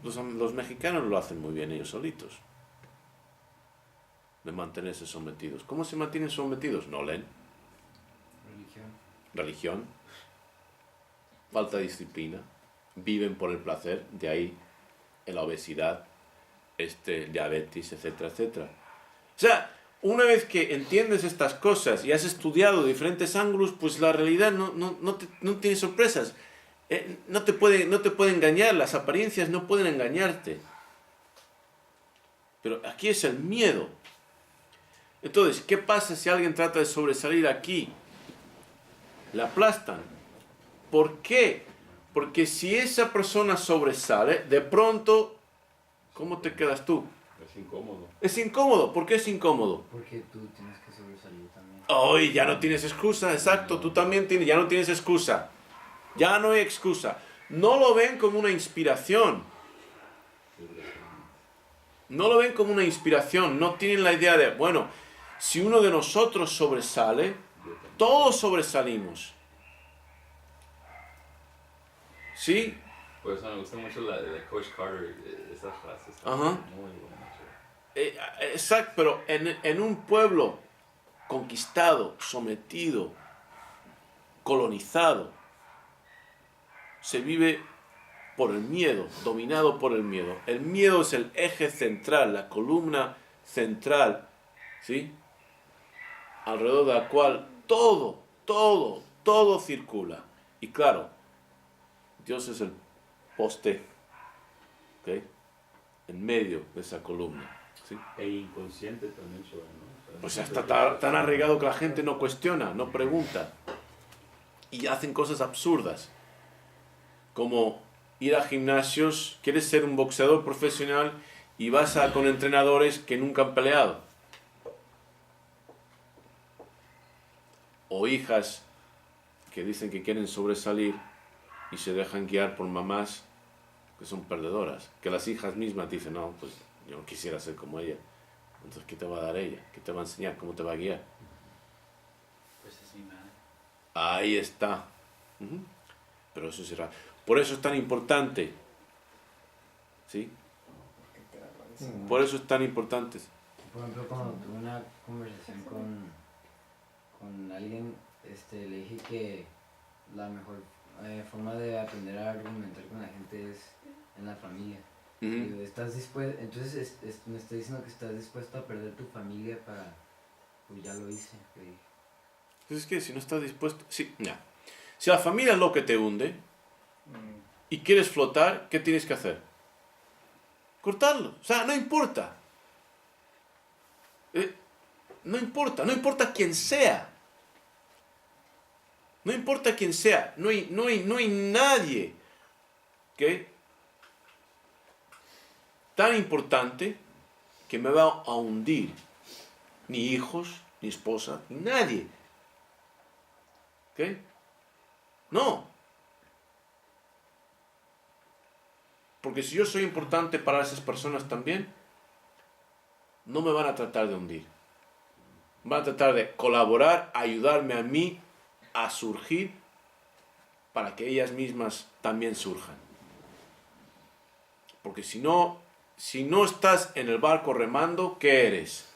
Los mexicanos lo hacen muy bien ellos solitos. de mantenerse sometidos. ¿Cómo se mantienen sometidos? No leen. Religión. Falta de disciplina. Viven por el placer. De ahí la obesidad, diabetes, etcétera, etcétera. O sea, una vez que entiendes estas cosas y has estudiado diferentes ángulos, pues la realidad no tiene sorpresas. No te puede engañar, las apariencias no pueden engañarte. Pero aquí es el miedo. Entonces, ¿qué pasa si alguien trata de sobresalir aquí? La aplastan. ¿Por qué? Porque si esa persona sobresale, de pronto, ¿cómo te quedas tú? Es incómodo. Es incómodo. ¿Por qué es incómodo? Porque tú tienes que sobresalir también. Hoy ya no tienes excusa, exacto. Tú también ya no tienes excusa. Ya no hay excusa. No lo ven como una inspiración. No lo ven como una inspiración. No tienen la idea de, bueno, si uno de nosotros sobresale, todos sobresalimos. ¿Sí? Por eso me gusta mucho la de Coach Carter, esa frase. Está Ajá. muy buena. Exacto, pero en un pueblo conquistado, sometido, colonizado, se vive por el miedo, dominado por el miedo. El miedo es el eje central, la columna central, ¿sí? Alrededor de la cual todo circula. Y claro, Dios es el poste, ¿ok? En medio de esa columna, ¿sí? E inconsciente también, ¿no? O sea, Pues ya está tan arraigado que la gente no cuestiona, no pregunta. Y hacen cosas absurdas. Como ir a gimnasios, quieres ser un boxeador profesional y vas con entrenadores que nunca han peleado. O hijas que dicen que quieren sobresalir y se dejan guiar por mamás que son perdedoras. Que las hijas mismas dicen, no, pues yo no quisiera ser como ella. Entonces, ¿qué te va a dar ella? ¿Qué te va a enseñar? ¿Cómo te va a guiar? Pues es mi madre. Ahí está. Pero eso será. Por eso es tan importante. ¿Sí? Por eso es tan importante. Por ejemplo, cuando tuve una conversación con alguien, le dije que la mejor forma de aprender a argumentar con la gente es en la familia. Digo, ¿estás dispuesto? Entonces me está diciendo que estás dispuesto a perder tu familia para... Pues ya lo hice, le dije. Entonces, ¿qué? Si no estás dispuesto... Sí, ya. Si la familia es lo que te hunde y quieres flotar, ¿qué tienes que hacer? Cortarlo. O sea, no importa. No importa quién sea. No importa quién sea. No hay nadie que tan importante que me va a hundir. Ni hijos, ni esposa, ni nadie. ¿Ok? No. Porque si yo soy importante para esas personas también, no me van a tratar de hundir. Van a tratar de colaborar, ayudarme a mí a surgir para que ellas mismas también surjan. Porque si no estás en el barco remando, ¿qué eres?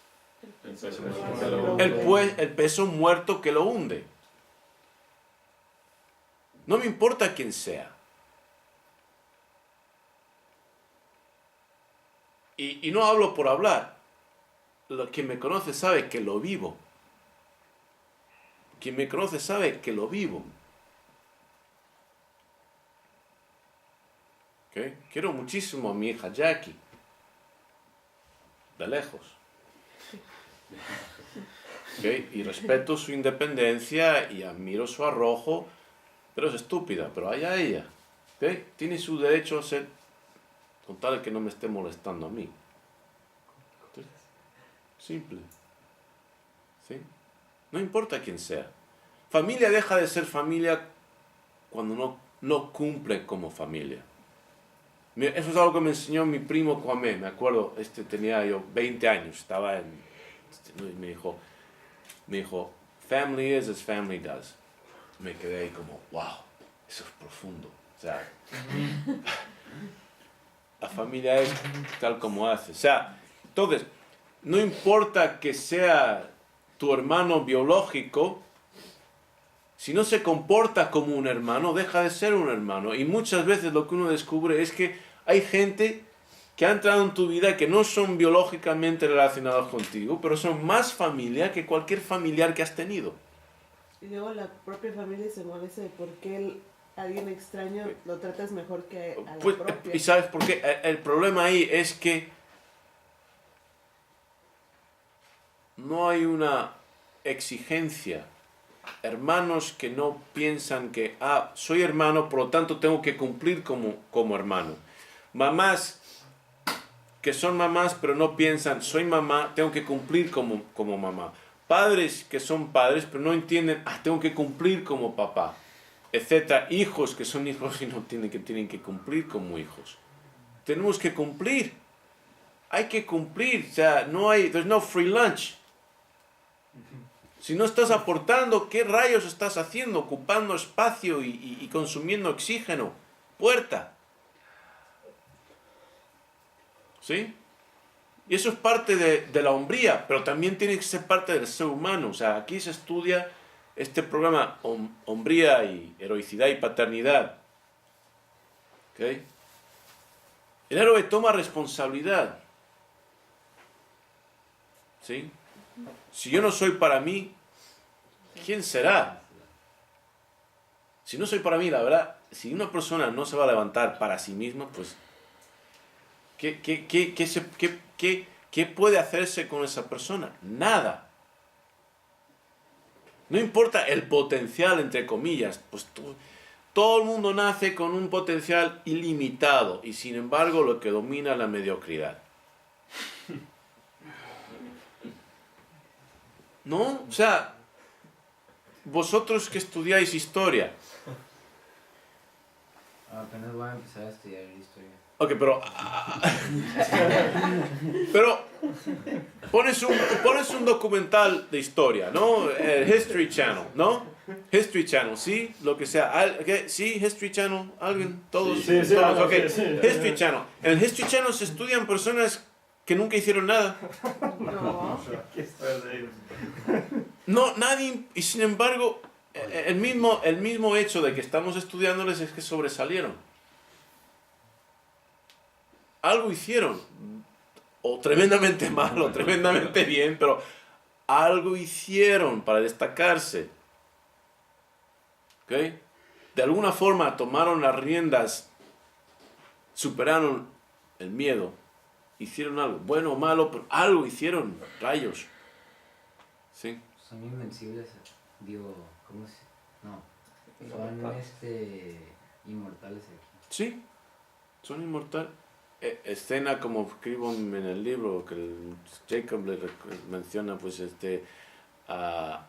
El peso muerto que lo hunde. No me importa quién sea. Y no hablo por hablar. Quien me conoce sabe que lo vivo. Quien me conoce sabe que lo vivo. ¿Okay? Quiero muchísimo a mi hija Jackie. De lejos. ¿Okay? Y respeto su independencia y admiro su arrojo, pero es estúpida, pero allá ella. ¿Okay? Tiene su derecho a ser, con tal de que no me esté molestando a mí. ¿Sí? Simple. ¿Sí? No importa quién sea. Familia deja de ser familia cuando no cumple como familia. Eso es algo que me enseñó mi primo Kwame. Me acuerdo, tenía yo 20 años, estaba me dijo, family is as family does. Me quedé ahí como, wow, eso es profundo. O sea, la familia es tal como hace. O sea, entonces, no importa que sea tu hermano biológico, si no se comporta como un hermano, deja de ser un hermano. Y muchas veces lo que uno descubre es que hay gente que ha entrado en tu vida que no son biológicamente relacionados contigo, pero son más familia que cualquier familiar que has tenido. Y luego la propia familia se molesta de por qué alguien extraño lo tratas mejor que a la Pues, propia. ¿y sabes por qué? El problema ahí es que no hay una exigencia. Hermanos que no piensan que, soy hermano, por lo tanto tengo que cumplir como hermano. Mamás que son mamás, pero no piensan, soy mamá, tengo que cumplir como mamá. Padres que son padres, pero no entienden, tengo que cumplir como papá, etc. Hijos que son hijos y no tienen que cumplir como hijos. Tenemos que cumplir. Hay que cumplir. O sea, there's no free lunch. Si no estás aportando, ¿qué rayos estás haciendo? Ocupando espacio y consumiendo oxígeno. Puerta. ¿Sí? Y eso es parte de la hombría, pero también tiene que ser parte del ser humano. O sea, aquí se estudia este programa hombría y heroicidad y paternidad. ¿Ok? El héroe toma responsabilidad. ¿Sí? Si yo no soy para mí, ¿quién será? Si no soy para mí, la verdad, si una persona no se va a levantar para sí misma, pues ¿qué puede hacerse con esa persona? Nada. No importa el potencial, entre comillas, pues todo el mundo nace con un potencial ilimitado y sin embargo lo que domina es la mediocridad. ¿No? O sea, vosotros que estudiáis historia. Apenas voy a empezar a estudiar historia. Ok, pero pones un documental de historia, ¿no? History Channel, ¿no? History Channel, ¿sí? Lo que sea. ¿Sí? History Channel, ¿alguien? ¿Todos? Sí, ¿Todos? Ok. sí. History Channel. En el History Channel se estudian personas que nunca hicieron nada. No. Aquí está de ellos. No, nadie, y sin embargo, el mismo hecho de que estamos estudiándoles es que sobresalieron. Algo hicieron, o tremendamente mal, o tremendamente bien, pero algo hicieron para destacarse. ¿Ok? De alguna forma tomaron las riendas, superaron el miedo, hicieron algo, bueno o malo, pero algo hicieron, rayos. ¿Sí? Son invencibles, digo, ¿cómo se...? No, son inmortales aquí. Sí, son inmortales. Escena como escribo en el libro que Jacob le menciona pues a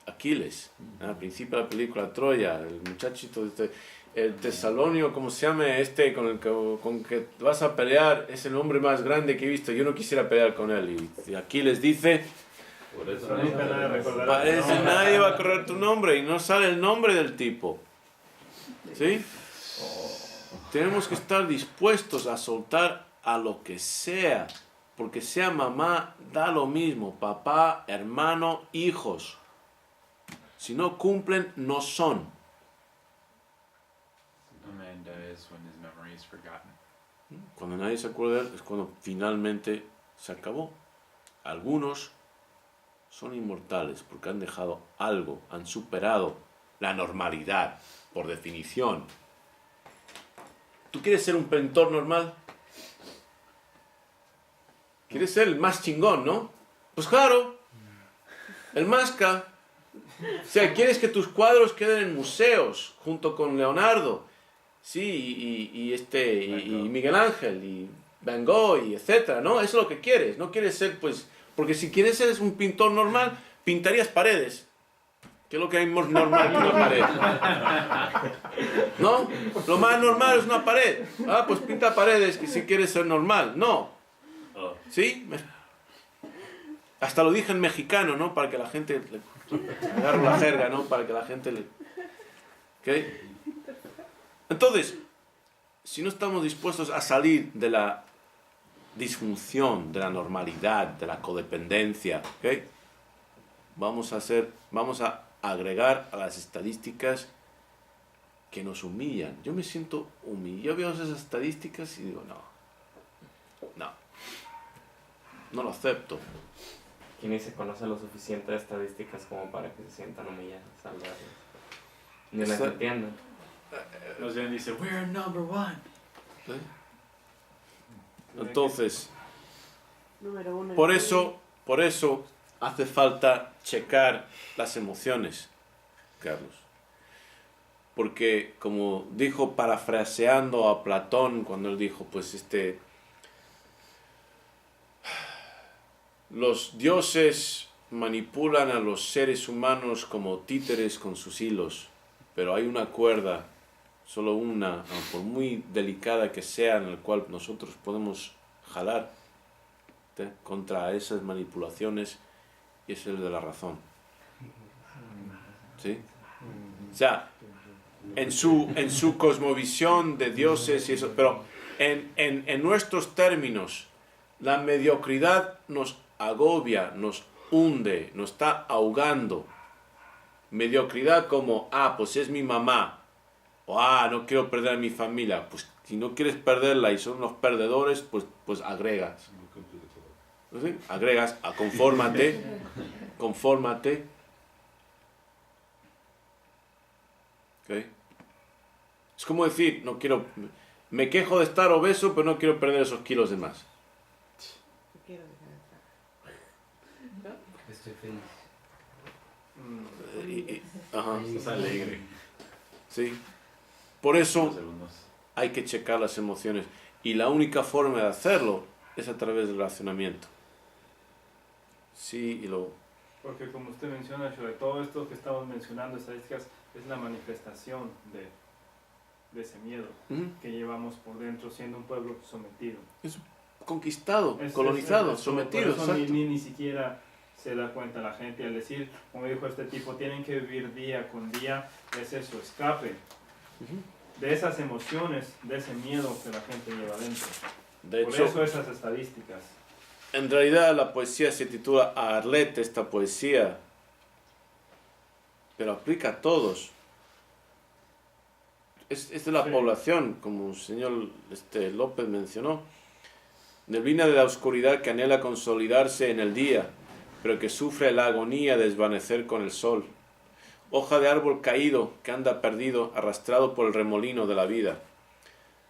Aquiles al principio de la película Troya, el muchachito el tesalonio, como se llama con que vas a pelear, es el hombre más grande que he visto, yo no quisiera pelear con él, y Aquiles dice, Por eso Pero nunca nadie recordará. parece nadie va a correr tu nombre, y no sale el nombre del tipo. ¿Sí? Tenemos que estar dispuestos a soltar a lo que sea, porque sea mamá, da lo mismo, papá, hermano, hijos. Si no cumplen, no son. A man dies when his memory is forgotten. Cuando nadie se acuerda de él, es cuando finalmente se acabó. Algunos son inmortales porque han dejado algo, han superado la normalidad, por definición. ¿Tú quieres ser un pintor normal? ¿Quieres ser el más chingón, no? Pues claro, el Masca. O sea, quieres que tus cuadros queden en museos junto con Leonardo, sí, y Miguel Ángel, y Van Gogh, y etcétera, ¿no? Eso es lo que quieres. No quieres ser, pues, porque si quieres ser un pintor normal, pintarías paredes. ¿Qué es lo que hay normal que una pared? ¿No? Lo más normal es una pared. Pues pinta paredes que si quieres ser normal. No. ¿Sí? Hasta lo dije en mexicano, ¿no? Para que la gente... Agarro la jerga, ¿no? Para que la gente le... ¿Ok? Entonces, si no estamos dispuestos a salir de disfunción de la normalidad, de la codependencia, ¿ok? Vamos a agregar a las estadísticas que nos humillan. Yo me siento humillado. Yo veo esas estadísticas y digo, no lo acepto. Que ni se conoce lo suficiente de estadísticas como para que se sientan humillados al verlas. Ni las entiendan. Nos ven y dicen, we're number one. ¿Eh? Entonces, Número 1. por eso hace falta checar las emociones, Carlos. Porque como dijo parafraseando a Platón cuando él dijo, pues los dioses manipulan a los seres humanos como títeres con sus hilos, pero hay una cuerda, solo una, por muy delicada que sea, en la cual nosotros podemos jalar contra esas manipulaciones, y es el de la razón. ¿Sí? O sea, en su cosmovisión de dioses y eso, pero en nuestros términos, la mediocridad nos agobia, nos hunde, nos está ahogando. Mediocridad como, pues es mi mamá, o no quiero perder a mi familia. Pues si no quieres perderla y son los perdedores, pues agregas. ¿Sí? Agregas, confórmate. ¿Okay? Es como decir, me quejo de estar obeso, pero no quiero perder esos kilos de más. Quiero dejar de trabajar. Estoy feliz. Ajá. Es alegre. Sí. Por eso Segundos. hay que checar las emociones. Y la única forma de hacerlo es a través del relacionamiento. Sí, Porque como usted menciona, sobre todo esto que estamos mencionando, estadísticas, es la manifestación de ese miedo que llevamos por dentro siendo un pueblo sometido. conquistado, colonizado, eso, sometido. por eso Exacto. ni siquiera se da cuenta la gente al decir, como dijo este tipo, tienen que vivir día con día, ese es su escape de esas emociones, de ese miedo que la gente lleva dentro. De Por hecho, eso esas estadísticas. en realidad la poesía se titula Arlet, esta poesía, pero aplica a todos. Es de la Sí. población, como el señor López mencionó. Neblina de la oscuridad que anhela consolidarse en el día, pero que sufre la agonía de desvanecer con el sol. Hoja de árbol caído que anda perdido, arrastrado por el remolino de la vida.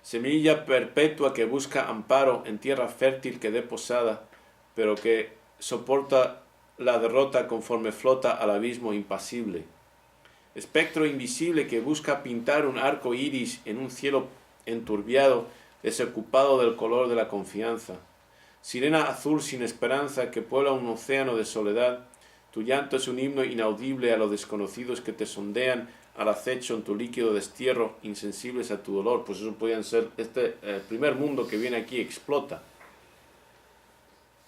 Semilla perpetua que busca amparo en tierra fértil que dé posada, pero que soporta la derrota conforme flota al abismo impasible. Espectro invisible que busca pintar un arco iris en un cielo enturbiado, desocupado del color de la confianza. Sirena azul sin esperanza que puebla un océano de soledad, tu llanto es un himno inaudible a los desconocidos que te sondean al acecho en tu líquido destierro, insensibles a tu dolor. Pues eso podían ser, el primer mundo que viene aquí explota.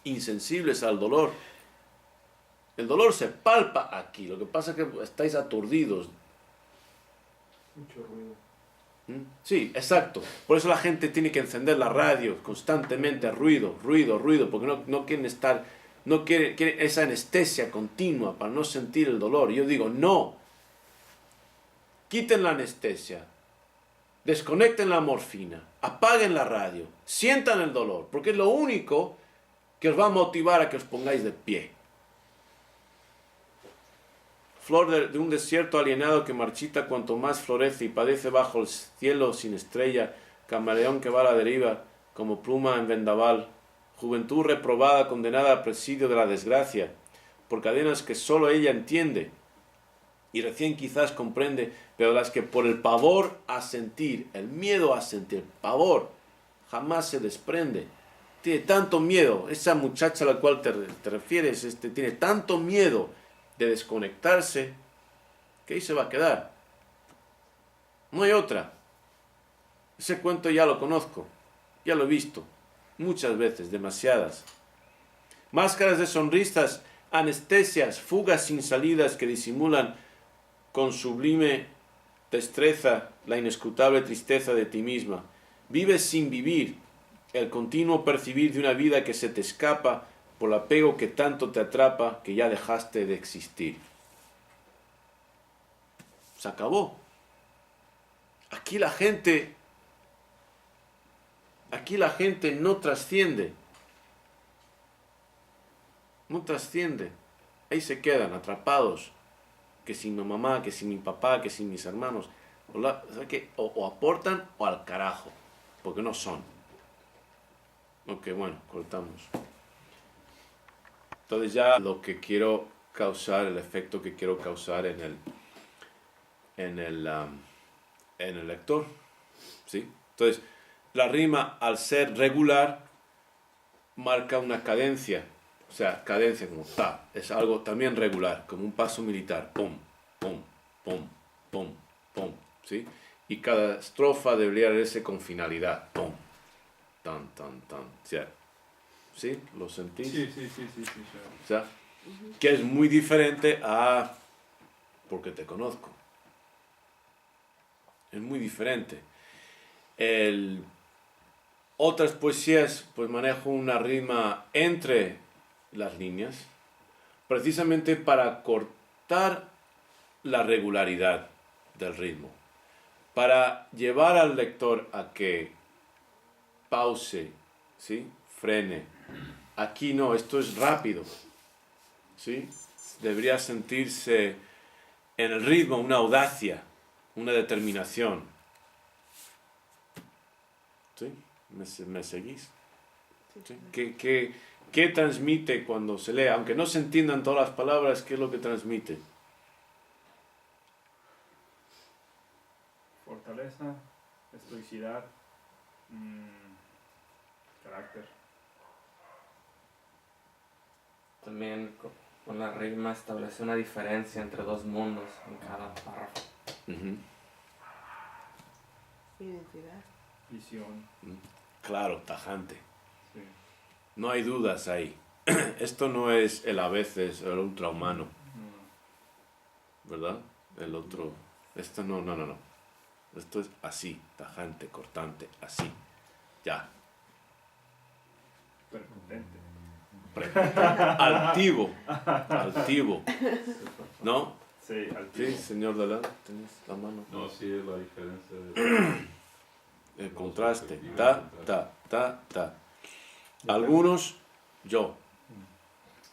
Insensibles al dolor. El dolor se palpa aquí, lo que pasa es que estáis aturdidos. Mucho ruido. Sí, exacto. Por eso la gente tiene que encender la radio constantemente, ruido, porque no quieren estar, no quieren esa anestesia continua para no sentir el dolor. Yo digo, no. Quiten la anestesia, desconecten la morfina, apaguen la radio, sientan el dolor, porque es lo único que os va a motivar a que os pongáis de pie. Flor de un desierto alienado que marchita cuanto más florece y padece bajo el cielo sin estrella, camaleón que va a la deriva como pluma en vendaval, juventud reprobada condenada al presidio de la desgracia, por cadenas que sólo ella entiende y recién quizás comprende, pero las que por el pavor a sentir, el miedo a sentir, pavor, jamás se desprende. Tiene tanto miedo, esa muchacha a la cual te refieres, tiene tanto miedo de desconectarse, que ahí se va a quedar. No hay otra. Ese cuento ya lo conozco, ya lo he visto, muchas veces, demasiadas. Máscaras de sonrisas, anestesias, fugas sin salidas que disimulan con sublime destreza la inescrutable tristeza de ti misma. Vives sin vivir, el continuo percibir de una vida que se te escapa por el apego que tanto te atrapa que ya dejaste de existir. Se acabó. Aquí la gente no trasciende. No trasciende. Ahí se quedan atrapados. Que sin mi mamá, que sin mi papá, que sin mis hermanos. O aportan o al carajo. Porque no son. Ok, bueno, cortamos. Entonces ya lo que quiero causar, el efecto que quiero causar en el lector. ¿Sí? Entonces, la rima, al ser regular, marca una cadencia. O sea, cadencia como ta. Es algo también regular, como un paso militar. Pum, pum, pum, pum, pum. ¿Sí? Y cada estrofa debería leerse con finalidad. Pum, tan, tan, tan. ¿Sí? ¿Lo sentís? Sí, sure. O sea, que es muy diferente a porque te conozco. Es muy diferente. Otras poesías, pues manejo una rima entre las líneas, precisamente para cortar la regularidad del ritmo, para llevar al lector a que pause, ¿sí? Frene. Aquí no, esto es rápido, ¿sí? Debería sentirse en el ritmo una audacia, una determinación. ¿Sí? ¿Me seguís? ¿Sí? ¿Qué transmite cuando se lee? Aunque no se entiendan todas las palabras, ¿qué es lo que transmite? Fortaleza, estoicidad, carácter. También con la rima establece una diferencia entre dos mundos en cada párrafo. Identidad. Visión. Claro, tajante. Sí. No hay dudas ahí. Esto no es el a veces, el ultrahumano, ¿verdad? El otro. Esto no. Esto es así, tajante, cortante, así. Ya. Prepotente. Altivo. ¿No? Sí, altivo. Sí, señor Dalán, ¿tenés la mano? No, sí es la diferencia de... El contraste. Ta. Algunos, yo.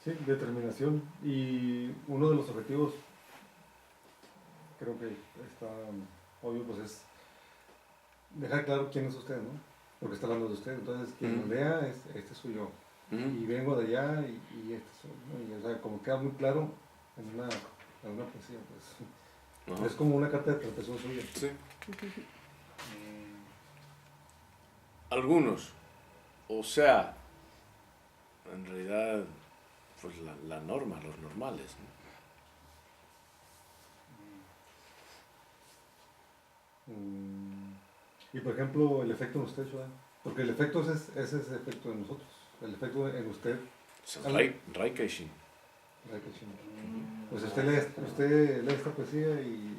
Sí, determinación. Y uno de los objetivos, creo que está obvio, pues es dejar claro quién es usted, ¿no? Porque está hablando de usted. Entonces, quien lo lea, este soy yo. Y vengo de allá y este soy, ¿no? Y, o sea, como queda muy claro en una poesía, pues. Es como una carta de presentación suya. Sí. Algunos. O sea, en realidad, pues la norma, los normales, ¿no? Y por ejemplo, el efecto en usted, Shodan. Porque el efecto es ese efecto en nosotros. El efecto en usted. Raikeshin. Pues usted lee esta poesía y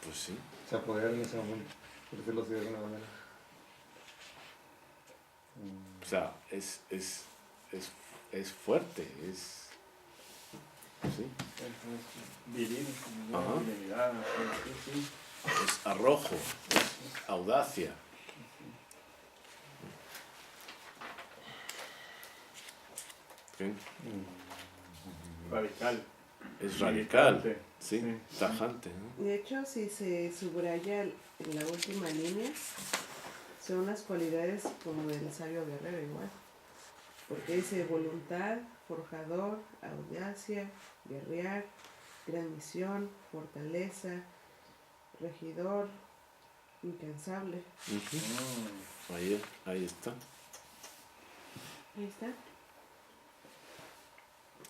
Pues sí. se apodera en ese momento, por decirlo así de alguna manera. O sea, es fuerte, es... ¿Sí? Viril, Ajá. virilidad, sí. Es arrojo, es audacia. ¿Sí? Radical. Es radical, Militante. sí, Sí. tajante, ¿no? De hecho, si se subraya en la última línea, son unas cualidades como del sabio guerrero igual. Porque dice voluntad, forjador, audacia, guerrear, gran misión, fortaleza, regidor, incansable. Ahí está. Ahí está.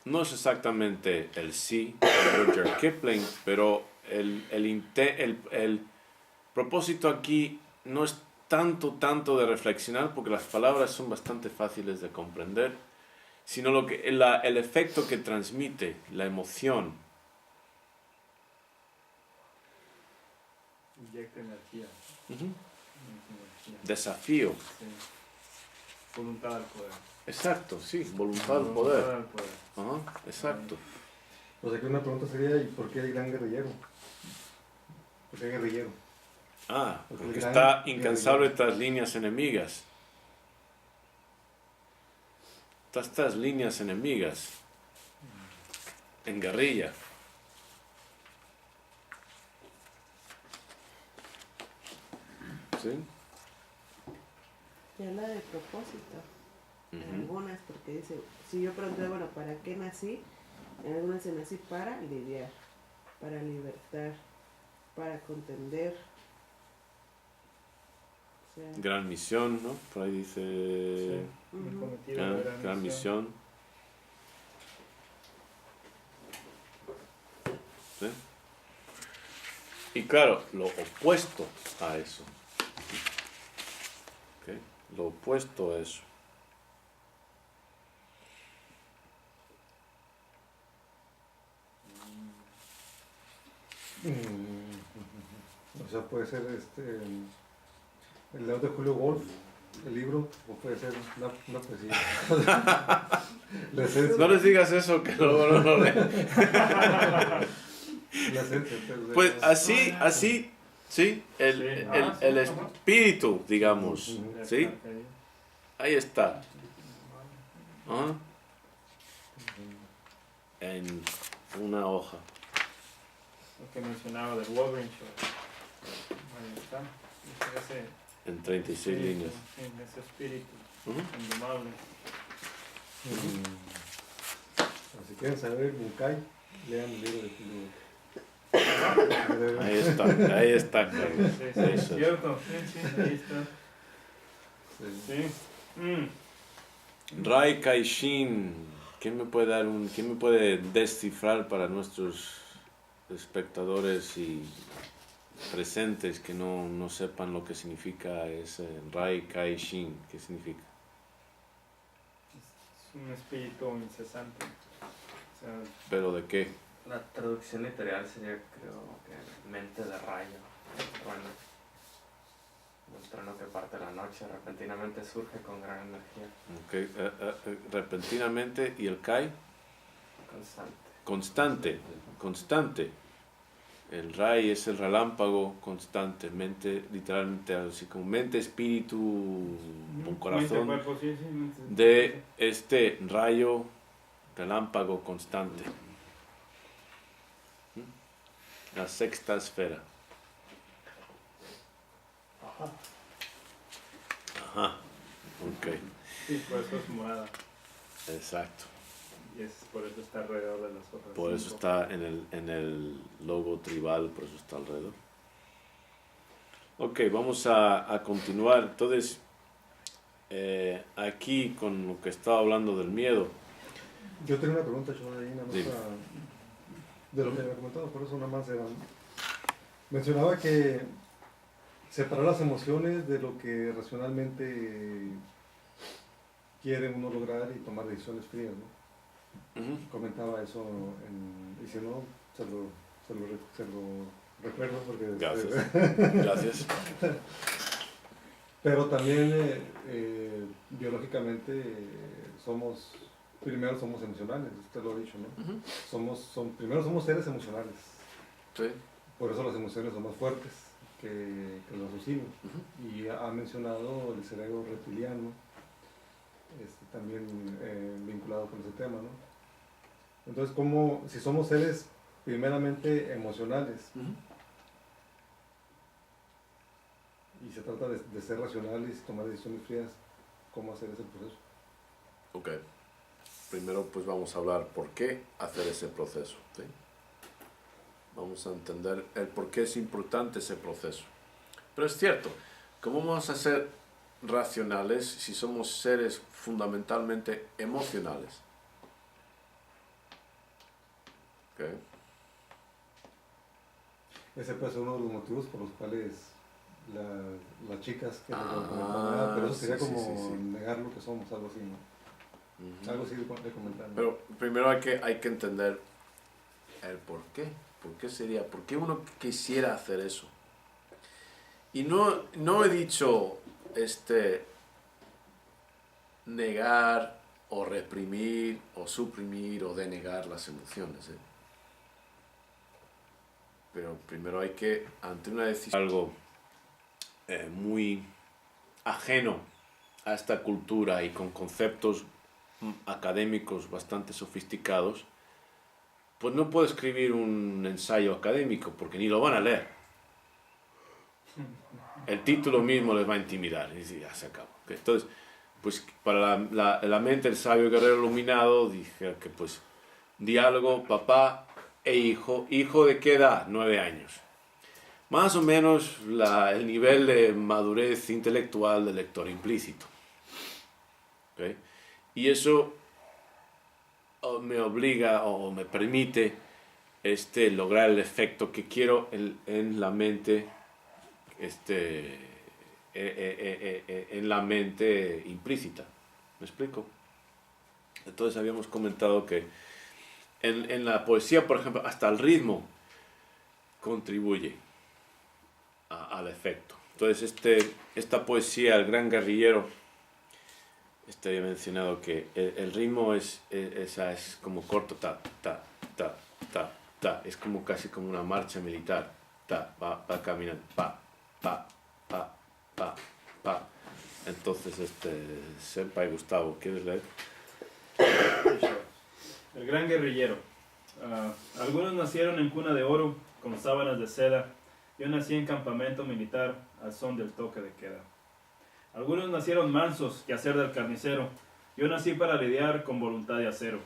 No es exactamente el sí de Rudyard Kipling, pero el propósito aquí no es tanto de reflexionar, porque las palabras son bastante fáciles de comprender, sino el efecto que transmite, la emoción. Inyecta energía. desafío. Sí. Voluntad al poder. Exacto, sí, voluntad al poder. Voluntad al poder. Ajá, exacto. Pues aquí una pregunta sería, ¿y por qué el gran guerrillero? ¿Por qué guerrillero? Ah, Porque porque el gran está incansable guerrillero. tras líneas enemigas. Tras líneas enemigas. En guerrilla. ¿Sí? Y habla de propósito. En Ujú. algunas, porque dice, si yo pregunté, bueno, ¿para qué nací? En algunas se nací para lidiar, para libertar, para contender. O sea, Gran misión, ¿no? Por ahí dice... Sí. Mi ujú. cometido, Ah, la gran misión. ¿Sí? Y claro, lo opuesto a eso. ¿Ok? Lo opuesto a eso. O sea, puede ser el León de Julio Wolf, el libro, o puede ser una poesía. La esencia. No les digas eso, que luego no lo leen. La esencia, Pues así, sí, Sí. el espíritu, digamos, Ujú. ¿sí? Ahí está. Ajá. En una hoja. Lo que mencionaba del Wolverine Show. Ahí está. Ese En 36 espíritu, líneas. sí, ese espíritu Ujú. indomable. Si quieren saber Bunkai, lean el libro de Julio Wolf. Ahí está, Carlos. Sí, sí, Eso es es. cierto. Sí, ahí está. Sí. Sí. Rai Kaishin, quién me puede descifrar para nuestros espectadores y presentes que no sepan lo que significa ese Rai Kaishin? ¿Qué significa? Es un espíritu incesante. O sea, ¿Pero de qué? La traducción literal sería, creo que mente de rayo. Bueno, un trueno que parte la noche, repentinamente surge con gran energía Ok, repentinamente, ¿y el Kai? constante. Constante. El Rai es el relámpago constante, mente, literalmente, así como mente, espíritu, un mente, corazón, cuerpo, sí, mente. de este rayo relámpago constante. La sexta esfera. Ajá. Ok, Sí, por eso es morada. exacto. Y por eso está alrededor de las otras. Por eso cinco. está en el logo tribal, por eso está alrededor. Ok, vamos a continuar. Entonces, aquí con lo que estaba hablando del miedo. Yo tengo una pregunta, Shoda, ahí nada más Dime. de lo que me ha comentado, por eso nada más era. Mencionaba que separar las emociones de lo que racionalmente quiere uno lograr y tomar decisiones frías, ¿no? Ujú. Comentaba eso y si no, se lo recuerdo porque... Gracias. Gracias. Pero también biológicamente primero somos emocionales, usted lo ha dicho, ¿no? Ujú. Primero somos seres emocionales, Sí. por eso las emociones son más fuertes que el raciocinio. Ujú. Y ha mencionado el cerebro reptiliano, también vinculado con ese tema, ¿no? Entonces, si somos seres primeramente emocionales, Ujú. y se trata de ser racionales y tomar decisiones frías, ¿cómo hacer ese proceso? Ok. Primero pues vamos a hablar por qué hacer ese proceso. ¿Sí? Vamos a entender el por qué es importante ese proceso. Pero es cierto, ¿cómo vamos a ser racionales si somos seres fundamentalmente emocionales? Ok. Ese puede ser uno de los motivos por los cuales las chicas que te Ah, comentaban, pero eso sería sí, como sí, sí. negar lo que somos, algo así, ¿no? Ujú. Algo así de comentar, ¿no? Pero primero hay que entender el por qué. ¿Por qué sería? ¿Por qué uno quisiera hacer eso? Y no he dicho negar o reprimir o suprimir o denegar las emociones. Pero primero hay que, ante una decisión, algo muy ajeno a esta cultura y con conceptos académicos bastante sofisticados, pues no puedo escribir un ensayo académico porque ni lo van a leer. El título mismo les va a intimidar y ya se acabó. Entonces, pues para la mente del sabio guerrero iluminado dije que pues diálogo papá e hijo. ¿Hijo de qué edad? 9 años. Más o menos el nivel de madurez intelectual del lector implícito. ¿Okay? Y eso me obliga o me permite lograr el efecto que quiero en la mente, en la mente implícita. ¿Me explico? Entonces habíamos comentado que en la poesía, por ejemplo, hasta el ritmo contribuye al efecto. Entonces esta poesía, El Gran Guerrillero, había mencionado que el ritmo es como corto, ta, ta, ta, ta, ta. Es como casi como una marcha militar. Ta, va caminando, pa, pa, pa, pa, pa. Entonces, Senpai Gustavo, ¿quieres leer? El Gran Guerrillero. Algunos nacieron en cuna de oro, con sábanas de seda. Yo nací en campamento militar, al son del toque de queda. Algunos nacieron mansos, que hacer del carnicero. Yo nací para lidiar con voluntad de acero.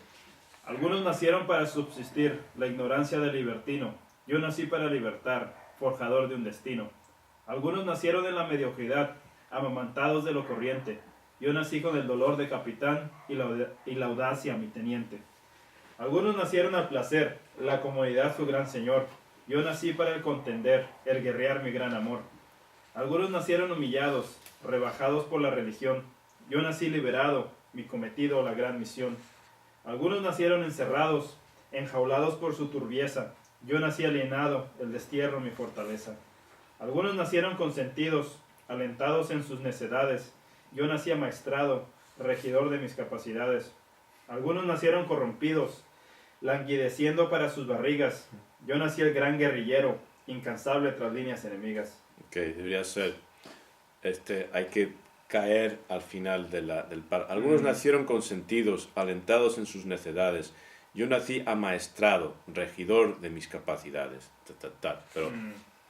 Algunos nacieron para subsistir, la ignorancia del libertino. Yo nací para libertar, forjador de un destino. Algunos nacieron en la mediocridad, amamantados de lo corriente. Yo nací con el dolor de capitán y la audacia mi teniente. Algunos nacieron al placer, la comodidad su gran señor. Yo nací para el contender, el guerrear mi gran amor. Algunos nacieron humillados, rebajados por la religión. Yo nací liberado, mi cometido la gran misión. Algunos nacieron encerrados, enjaulados por su turbieza. Yo nací alienado, el destierro mi fortaleza. Algunos nacieron consentidos, alentados en sus necedades. Yo nací amaestrado, regidor de mis capacidades. Algunos nacieron corrompidos, languideciendo para sus barrigas. Yo nací el gran guerrillero, incansable tras líneas enemigas. Ok, debería ser, hay que caer al final del par. Algunos nacieron consentidos, alentados en sus necedades. Yo nací amaestrado, regidor de mis capacidades. Pero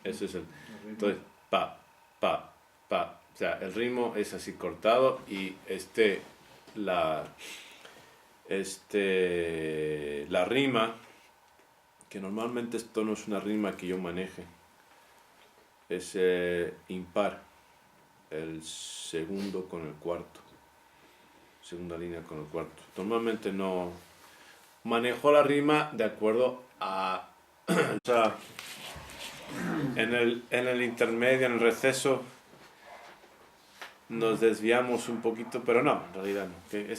ese es el... Entonces, pa, pa, pa. O sea, el ritmo es así cortado y la rima, que normalmente esto no es una rima que yo maneje, es impar, el segundo con el cuarto, segunda línea con el cuarto. Normalmente no manejo la rima de acuerdo a o sea, en el intermedio, en el receso, nos desviamos un poquito, pero no, en realidad no. Que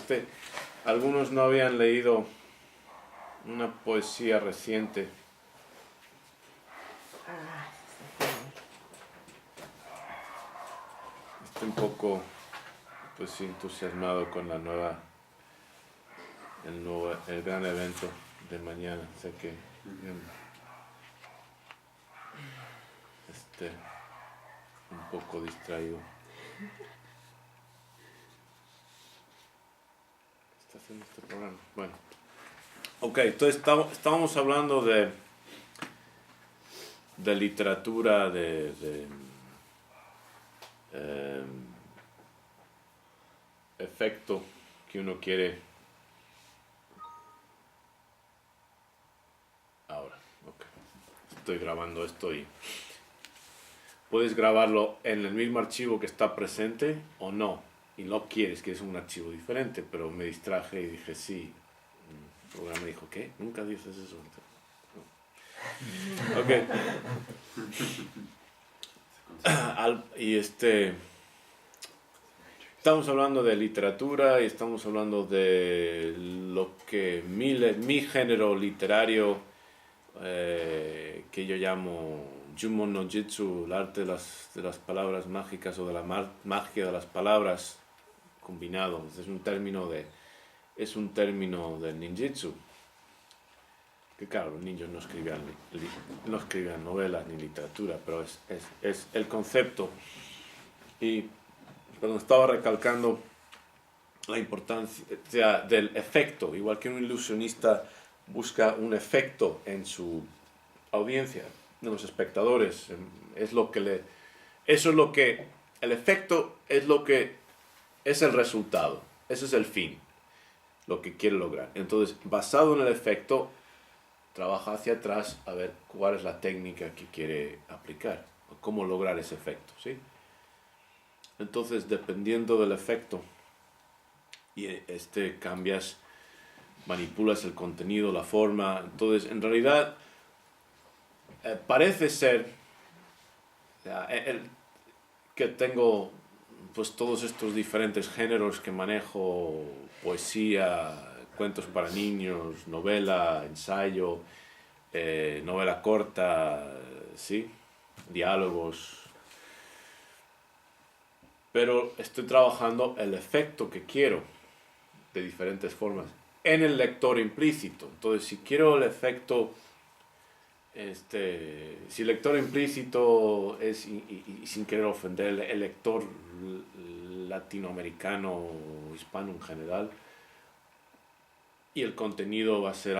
algunos no habían leído una poesía reciente. Estoy un poco pues entusiasmado con el gran evento de mañana. Sé que un poco distraído. Está haciendo este programa. Bueno. Ok, entonces estábamos hablando de literatura, de efecto que uno quiere ahora. Okay. Estoy grabando esto y puedes grabarlo en el mismo archivo que está presente o no, y no quieres que es un archivo diferente, pero me distraje y dije sí. El programa dijo, ¿qué? Nunca dices eso. No. Ok. Y estamos hablando de literatura y estamos hablando de lo que mi género literario que yo llamo Jumon no Jitsu, el arte de las palabras mágicas o de la magia de las palabras combinado. Es un término del ninjitsu. Que claro, los ninjas no escribían novelas ni literatura, pero es el concepto. Y cuando estaba recalcando la importancia del efecto, igual que un ilusionista busca un efecto en su audiencia, en los espectadores, el efecto es lo que es el resultado, ese es el fin, lo que quiere lograr. Entonces, basado en el efecto, trabaja hacia atrás a ver cuál es la técnica que quiere aplicar, cómo lograr ese efecto, ¿sí? Entonces, dependiendo del efecto, y cambias, manipulas el contenido, la forma. Entonces, en realidad, parece ser que tengo pues todos estos diferentes géneros que manejo: poesía, cuentos para niños, novela, ensayo, novela corta, ¿sí? Diálogos. Pero estoy trabajando el efecto que quiero de diferentes formas en el lector implícito. Entonces, si quiero el efecto, si el lector implícito es, y sin querer ofender, el lector latinoamericano o hispano en general, y el contenido va a ser